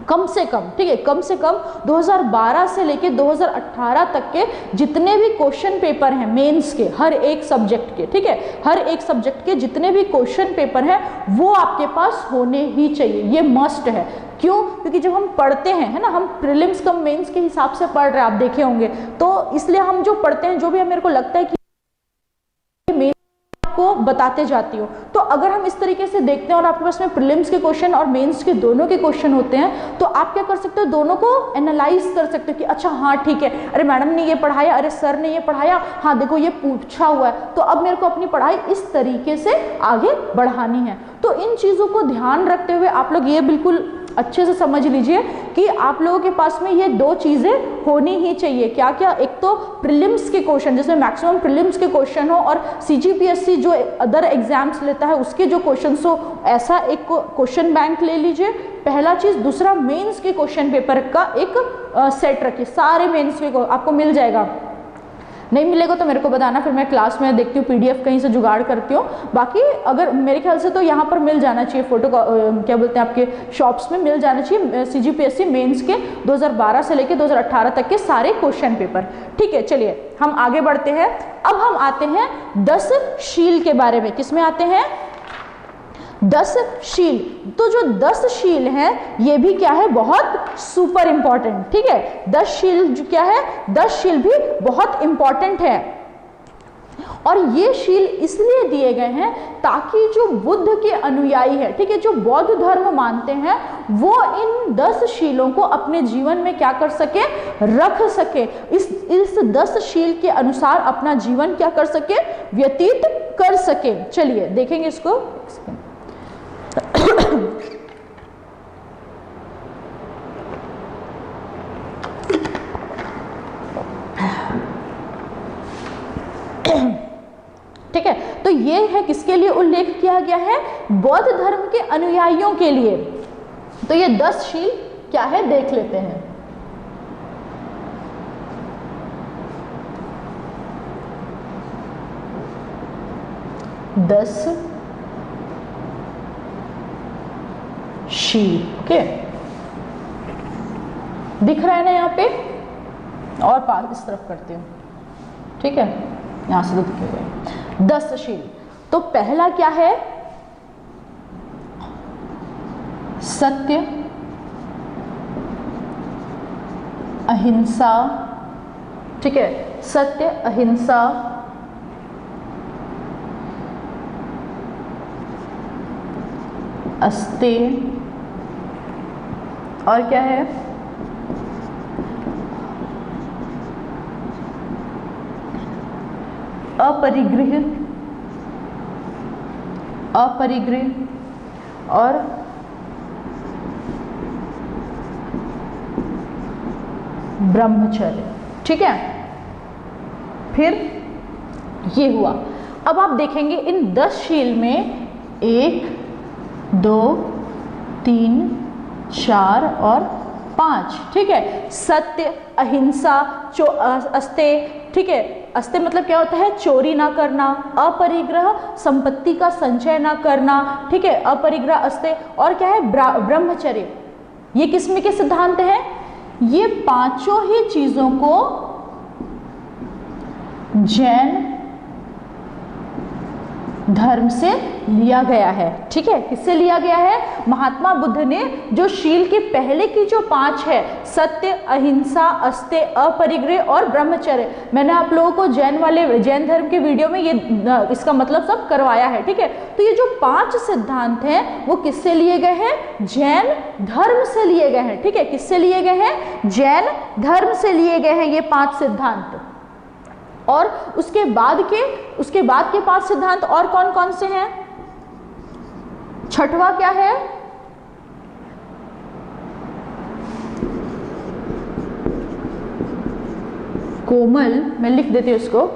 कम से कम, ठीक है, कम से कम 2012 से लेके 2018 तक के जितने भी क्वेश्चन पेपर हैं मेंस के, हर एक सब्जेक्ट के, ठीक है, हर एक सब्जेक्ट के जितने भी क्वेश्चन पेपर हैं वो आपके पास होने ही चाहिए, ये मस्ट है। क्यों? क्योंकि जब हम पढ़ते हैं, है ना, हम प्रीलिम्स कम मेंस के हिसाब से पढ़ रहे हैं, आप देखे होंगे, तो इसलिए हम जो पढ़ते हैं, जो भी मेरे को लगता है कि को बताते जाती हूँ, तो अगर हम इस तरीके से देखते हैं और आपके पास में प्रीलिम्स के क्वेश्चन और मेंस के दोनों के क्वेश्चन होते हैं, तो आप क्या कर सकते हो, दोनों को एनालाइज कर सकते हो कि अच्छा हाँ ठीक है, अरे मैडम ने ये पढ़ाया, अरे सर ने ये पढ़ाया, हाँ देखो ये पूछा हुआ है, तो अब मेरे को अपनी पढ़ाई इस तरीके से आगे बढ़ानी है। तो इन चीज़ों को ध्यान रखते हुए आप लोग ये बिल्कुल अच्छे से समझ लीजिए कि आप लोगों के पास में ये दो चीज़ें होनी ही चाहिए। क्या क्या? एक तो प्रीलिम्स के क्वेश्चन, जिसमें मैक्सिमम प्रीलिम्स के क्वेश्चन हो, और सीजीपीएससी जो अदर एग्जाम्स लेता है उसके जो क्वेश्चन हो, ऐसा एक क्वेश्चन बैंक ले लीजिए, पहला चीज़। दूसरा, मेंस के क्वेश्चन पेपर का एक सेट रखिए, सारे मेंस के आपको मिल जाएगा। नहीं मिलेगा तो मेरे को बताना, फिर मैं क्लास में देखती हूँ, पीडीएफ कहीं से जुगाड़ करती हूँ। बाकी अगर मेरे ख्याल से तो यहाँ पर मिल जाना चाहिए, फोटो क्या बोलते हैं, आपके शॉप्स में मिल जाना चाहिए सीजीपीएससी मेंस के 2012 से लेकर 2018 तक के सारे क्वेश्चन पेपर। ठीक है, चलिए हम आगे बढ़ते हैं। अब हम आते हैं 10 शील के बारे में। किसमें आते हैं? 10 शील। तो जो 10 शील हैं ये भी क्या है, बहुत सुपर इंपॉर्टेंट। ठीक है, 10 शील जो क्या है, 10 शील भी बहुत इंपॉर्टेंट है। और ये शील इसलिए दिए गए हैं ताकि जो बुद्ध के अनुयायी है, ठीक है, जो बौद्ध धर्म मानते हैं, वो इन 10 शीलों को अपने जीवन में क्या कर सके, रख सके, इस 10 शील के अनुसार अपना जीवन क्या कर सके, व्यतीत कर सके। चलिए देखेंगे इसको। ठीक है, तो ये है किसके लिए उल्लेख किया गया है, बौद्ध धर्म के अनुयायियों के लिए। तो ये 10 शील क्या है देख लेते हैं। 10 शील। ओके, दिख रहा है ना यहाँ पे, और पास इस तरफ करती हूँ, ठीक है, यहां से तो दिखेगा 10 शील। तो पहला क्या है, सत्य, अहिंसा, ठीक है, सत्य, अहिंसा, अस्तेय, और क्या है, अपरिग्रह, अपरिग्रह, और ब्रह्मचर्य। ठीक है, फिर ये हुआ। अब आप देखेंगे इन 10 शील में 1 2 3 4 और 5, ठीक है, सत्य, अहिंसा, अस्तेय, ठीक है, अस्तेय मतलब क्या होता है, चोरी ना करना, अपरिग्रह, संपत्ति का संचय ना करना, ठीक है, अपरिग्रह, अस्तेय, और क्या है, ब्रह्मचर्य। ये किसमें के सिद्धांत हैं, ये पांचों ही चीजों को जैन धर्म से लिया गया है। ठीक है, किससे लिया गया है, महात्मा बुद्ध ने जो शील के पहले की जो 5 है, सत्य, अहिंसा, अस्तेय, अपरिग्रह और ब्रह्मचर्य, मैंने आप लोगों को जैन धर्म के वीडियो में ये इसका मतलब सब करवाया है। ठीक है, तो ये जो 5 सिद्धांत हैं वो किससे लिए गए हैं, जैन धर्म से लिए गए हैं। ठीक है, किससे लिए गए हैं, जैन धर्म से लिए गए हैं ये 5 सिद्धांत। और उसके बाद के 5 सिद्धांत और कौन कौन से हैं, छठवां क्या है, कोमल, मैं लिख देती हूं उसको,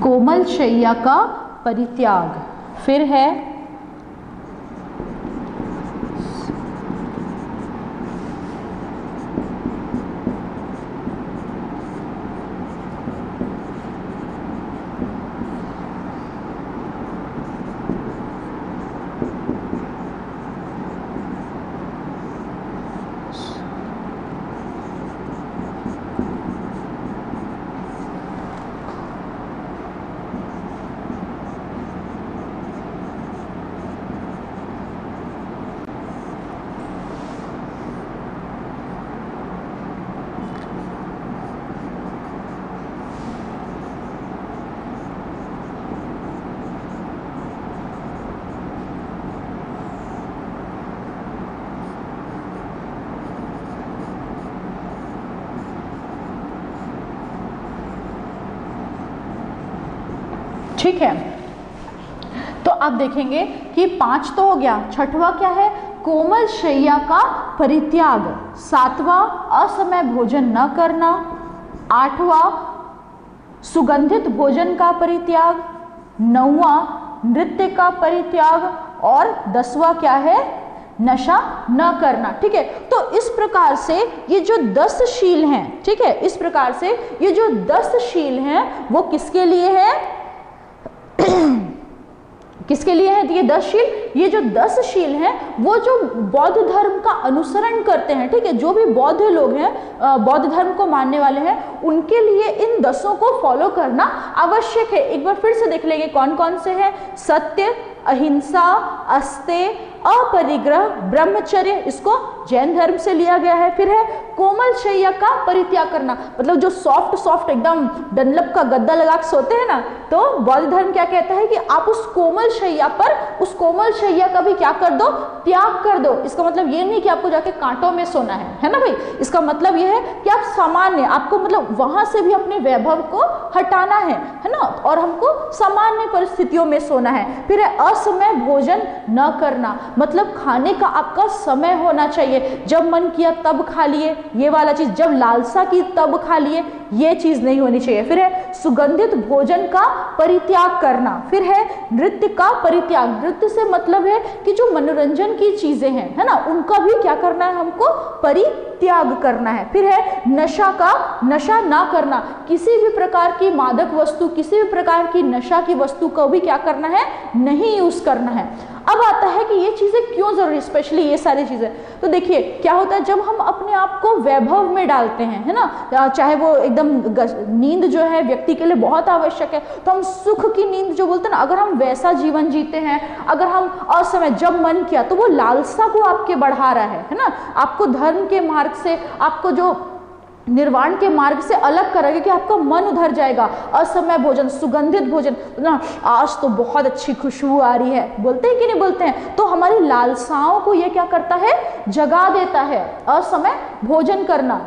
कोमल शैया का परित्याग। फिर है ठीक है। तो आप देखेंगे कि 5 तो हो गया, छठवां क्या है, कोमल शैया का परित्याग, 7वां असमय भोजन न करना, 8वां सुगंधित भोजन का परित्याग, 9वां नृत्य का परित्याग, और 10वां क्या है, नशा न करना। ठीक है, तो इस प्रकार से ये जो 10 शील हैं, ठीक है, इस प्रकार से ये जो 10 शील हैं वो किसके लिए है, किसके लिए है ये 10 शील, ये जो 10 शील हैं वो जो बौद्ध धर्म का अनुसरण करते हैं, ठीक है, जो भी बौद्ध लोग हैं, बौद्ध धर्म को मानने वाले हैं, उनके लिए इन 10 को फॉलो करना आवश्यक है। एक बार फिर से देख लेंगे कौन कौन से हैं, सत्य, अहिंसा, अस्तेय, अपरिग्रह, ब्रह्मचर्य, इसको जैन धर्म से लिया गया है। फिर है कोमल शैया का परित्याग करना, मतलब जो सॉफ्ट एकदम डनलप का गद्दा लगा के सोते हैं ना, तो बौद्ध धर्म क्या कहता है कि आप उस कोमल शैया पर, उस कोमल शैया का भी क्या कर दो, त्याग कर दो। इसका मतलब ये नहीं कि आपको जाके कांटों में सोना है ना भाई, इसका मतलब ये है कि आप सामान्य, आपको मतलब वहां से भी अपने वैभव को हटाना है ना, और हमको सामान्य परिस्थितियों में सोना है। फिर है असमय भोजन न करना, मतलब खाने का आपका समय होना चाहिए, जब मन किया तब खा लिए, ये वाला चीज, जब लालसा की तब खा लिए, ये चीज नहीं होनी चाहिए। फिर है सुगंधित भोजन का परित्याग करना। फिर है नृत्य का परित्याग। नृत्य से मतलब है कि जो मनोरंजन की चीजें हैं, है ना, उनका भी क्या करना है, हमको परित्याग करना है। फिर है नशा ना करना, किसी भी प्रकार की मादक वस्तु, किसी भी प्रकार की नशा की वस्तु को भी क्या करना है, नहीं यूज करना है। अब आता है कि ये चीजें क्यों जरूरी, स्पेशली ये सारी चीजें। तो देखिए क्या होता है, जब हम अपने आप को वैभव में डालते हैं, है ना, चाहे वो एकदम नींद जो है व्यक्ति के लिए बहुत आवश्यक है, तो हम सुख की नींद जो बोलते हैं ना, अगर हम वैसा जीवन जीते हैं, अगर हम असमय जब मन किया, तो वो लालसा को आपके बढ़ा रहा है ना, आपको धर्म के मार्ग से, आपको जो निर्वाण के मार्ग से अलग करेगा कि आपका मन उधर जाएगा। असमय भोजन, सुगंधित भोजन ना, आज तो बहुत अच्छी खुशबू आ रही है, बोलते हैं कि नहीं बोलते हैं, तो हमारी लालसाओं को ये क्या करता है, जगा देता है असमय भोजन करना,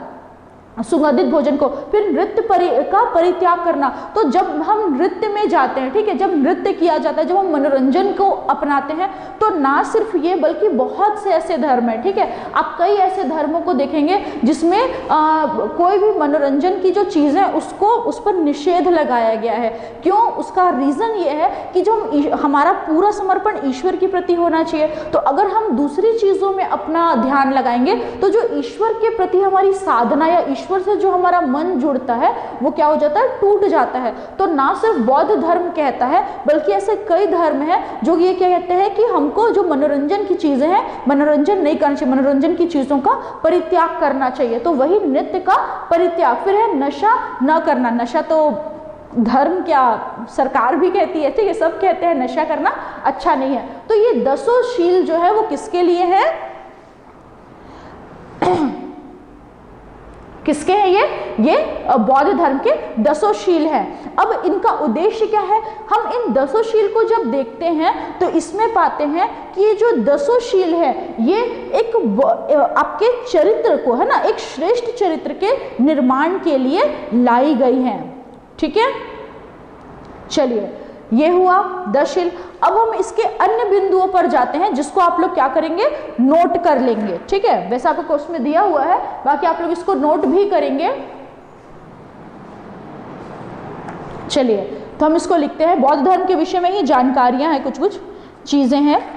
सुगंधित भोजन को। फिर नृत्य का परित्याग करना, तो जब हम नृत्य में जाते हैं, ठीक है, जब नृत्य किया जाता है, जब हम मनोरंजन को अपनाते हैं, तो ना सिर्फ ये बल्कि बहुत से ऐसे धर्म है, ठीक है, आप कई ऐसे धर्मों को देखेंगे जिसमें कोई भी मनोरंजन की जो चीज़ है उसको, उस पर निषेध लगाया गया है। क्यों? उसका रीज़न ये है कि जो हमारा पूरा समर्पण ईश्वर के प्रति होना चाहिए। तो अगर हम दूसरी चीज़ों में अपना ध्यान लगाएंगे, तो जो ईश्वर के प्रति हमारी साधना या ईश्वर से जो हमारा मन जुड़ता है वो क्या हो जाता है, टूट जाता है। तो ना सिर्फ बौद्ध धर्म कहता है, बल्कि ऐसे कई धर्म हैं जो ये क्या कहते हैं कि हमको जो मनोरंजन की चीजें हैं, मनोरंजन नहीं करना चाहिए, मनोरंजन की चीजों का परित्याग करना चाहिए। तो वही नृत्य का परित्याग। फिर है नशा न करना। नशा तो धर्म क्या, सरकार भी कहती है, ठीक है, सब कहते हैं नशा करना अच्छा नहीं है। तो ये 10 शील जो है वो किसके लिए है, किसके हैं ये बौद्ध धर्म के 10 शील हैं। अब इनका उद्देश्य क्या है, हम इन 10 शील को जब देखते हैं तो इसमें पाते हैं कि ये जो 10 शील है ये एक आपके चरित्र को, है ना, एक श्रेष्ठ चरित्र के निर्माण के लिए लाई गई हैं। ठीक है, चलिए ये हुआ 10 शील। अब हम इसके अन्य बिंदुओं पर जाते हैं जिसको आप लोग क्या करेंगे, नोट कर लेंगे। ठीक है, वैसे आपको कोर्स में दिया हुआ है, बाकी आप लोग इसको नोट भी करेंगे। चलिए तो हम इसको लिखते हैं। बौद्ध धर्म के विषय में ही जानकारियां हैं, कुछ कुछ चीजें हैं।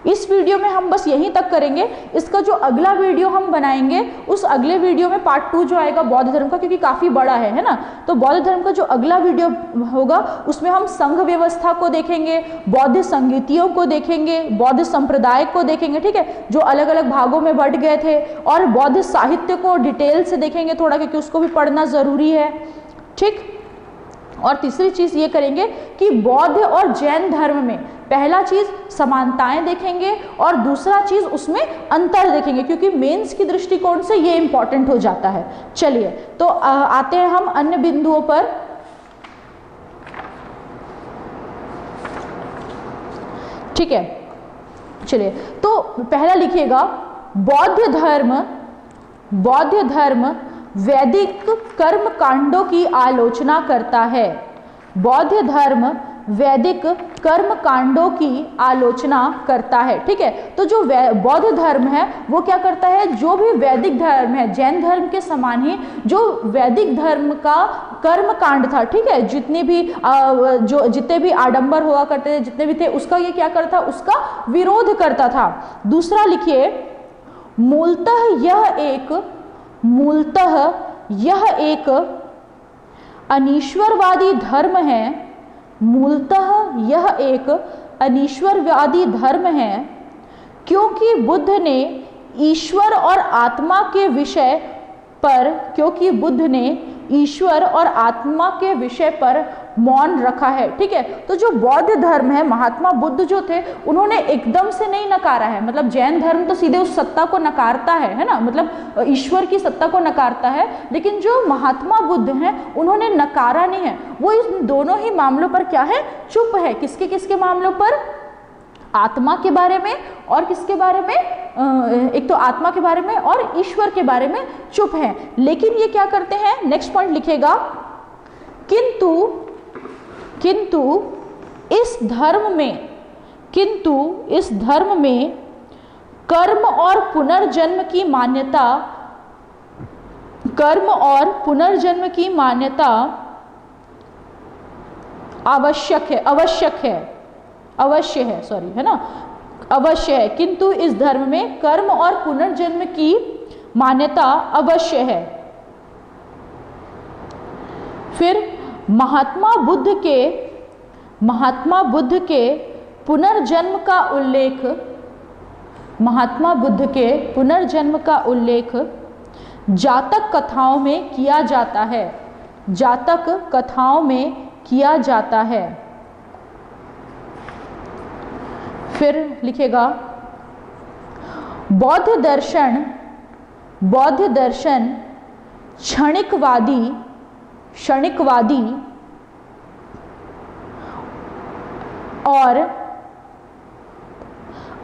इस वीडियो में हम बस यहीं तक करेंगे। इसका जो अगला वीडियो हम बनाएंगे, उस अगले वीडियो में पार्ट 2 जो आएगा बौद्ध धर्म का, क्योंकि काफ़ी बड़ा है ना, तो बौद्ध धर्म का जो अगला वीडियो होगा उसमें हम संघ व्यवस्था को देखेंगे, बौद्ध संगीतियों को देखेंगे, बौद्ध संप्रदाय को देखेंगे, ठीक है, जो अलग अलग भागों में बंट गए थे, और बौद्ध साहित्य को डिटेल से देखेंगे थोड़ा, क्योंकि उसको भी पढ़ना ज़रूरी है। ठीक, और तीसरी चीज़ ये करेंगे कि बौद्ध और जैन धर्म में पहला चीज़ समानताएं देखेंगे और दूसरा चीज़ उसमें अंतर देखेंगे, क्योंकि मेंस की दृष्टिकोण से ये इंपॉर्टेंट हो जाता है। चलिए तो आते हैं हम अन्य बिंदुओं पर। ठीक है, चलिए तो पहला लिखिएगा, बौद्ध धर्म वैदिक कर्म कांडों की आलोचना करता है। बौद्ध धर्म वैदिक कर्म कांडों की आलोचना करता है। ठीक है, तो जो बौद्ध धर्म है वो क्या करता है, जो भी वैदिक धर्म है, जैन धर्म के समान ही जो वैदिक धर्म का कर्म कांड था, ठीक है, जितने भी आडंबर हुआ करते थे, जितने भी थे, उसका ये क्या करता, उसका विरोध करता था। दूसरा लिखिए, मूलतः यह एक अनीश्वरवादी धर्म है। मूलतः यह एक अनीश्वरवादी धर्म है, क्योंकि बुद्ध ने ईश्वर और आत्मा के विषय पर मौन रखा है। ठीक है, तो जो बौद्ध धर्म है, महात्मा बुद्ध जो थे उन्होंने एकदम से नहीं नकारा है। मतलब जैन धर्म तो सीधे उस सत्ता को नकारता है ना, मतलब ईश्वर की सत्ता को नकारता है, लेकिन जो महात्मा बुद्ध हैं उन्होंने नकारा नहीं है। वो इन दोनों ही मामलों पर क्या है, चुप है। किसके किसके मामलों पर, आत्मा के बारे में और किसके बारे में, एक तो आत्मा के बारे में और ईश्वर के बारे में चुप है। लेकिन ये क्या करते हैं, नेक्स्ट पॉइंट लिखेगा, किंतु इस धर्म में कर्म और पुनर्जन्म की मान्यता कर्म और पुनर्जन्म की मान्यता अवश्य है, सॉरी, है ना, अवश्य है, किंतु इस धर्म में कर्म और पुनर्जन्म की मान्यता अवश्य है। फिर महात्मा बुद्ध के पुनर्जन्म का उल्लेख जातक कथाओं में किया जाता है। फिर लिखेगा बौद्ध दर्शन क्षणिकवादी और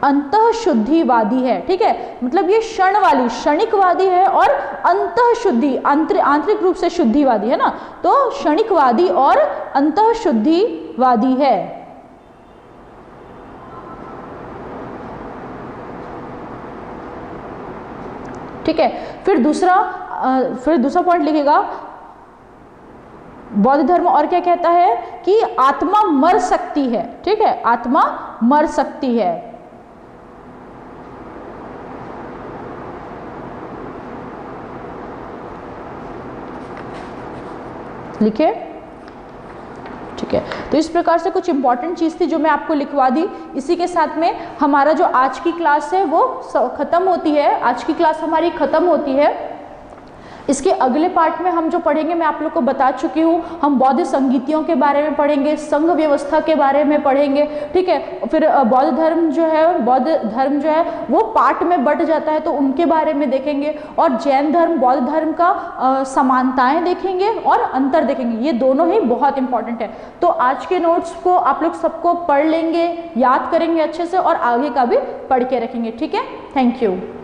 अंतःशुद्धिवादी है। ठीक है, मतलब ये क्षणिकवादी है और अंतःशुद्धि आंतरिक रूप से शुद्धिवादी है ना, तो क्षणिकवादी और अंतःशुद्धिवादी है। ठीक है, फिर दूसरा पॉइंट लिखेगा, बौद्ध धर्म और क्या कहता है कि आत्मा मर सकती है। ठीक है, आत्मा मर सकती है। लिखे, ठीक है। तो इस प्रकार से कुछ इंपॉर्टेंट चीज थी जो मैं आपको लिखवा दी। इसी के साथ में हमारा जो आज की क्लास है वो खत्म होती है। आज की क्लास हमारी खत्म होती है। इसके अगले पार्ट में हम जो पढ़ेंगे मैं आप लोग को बता चुकी हूँ, हम बौद्ध संगीतियों के बारे में पढ़ेंगे, संघ व्यवस्था के बारे में पढ़ेंगे। ठीक है, फिर बौद्ध धर्म जो है वो पार्ट में बट जाता है, तो उनके बारे में देखेंगे। और जैन धर्म बौद्ध धर्म का समानताएं देखेंगे और अंतर देखेंगे। ये दोनों ही बहुत इंपॉर्टेंट है। तो आज के नोट्स को आप लोग सबको पढ़ लेंगे, याद करेंगे अच्छे से और आगे का भी पढ़ के रखेंगे। ठीक है, थैंक यू।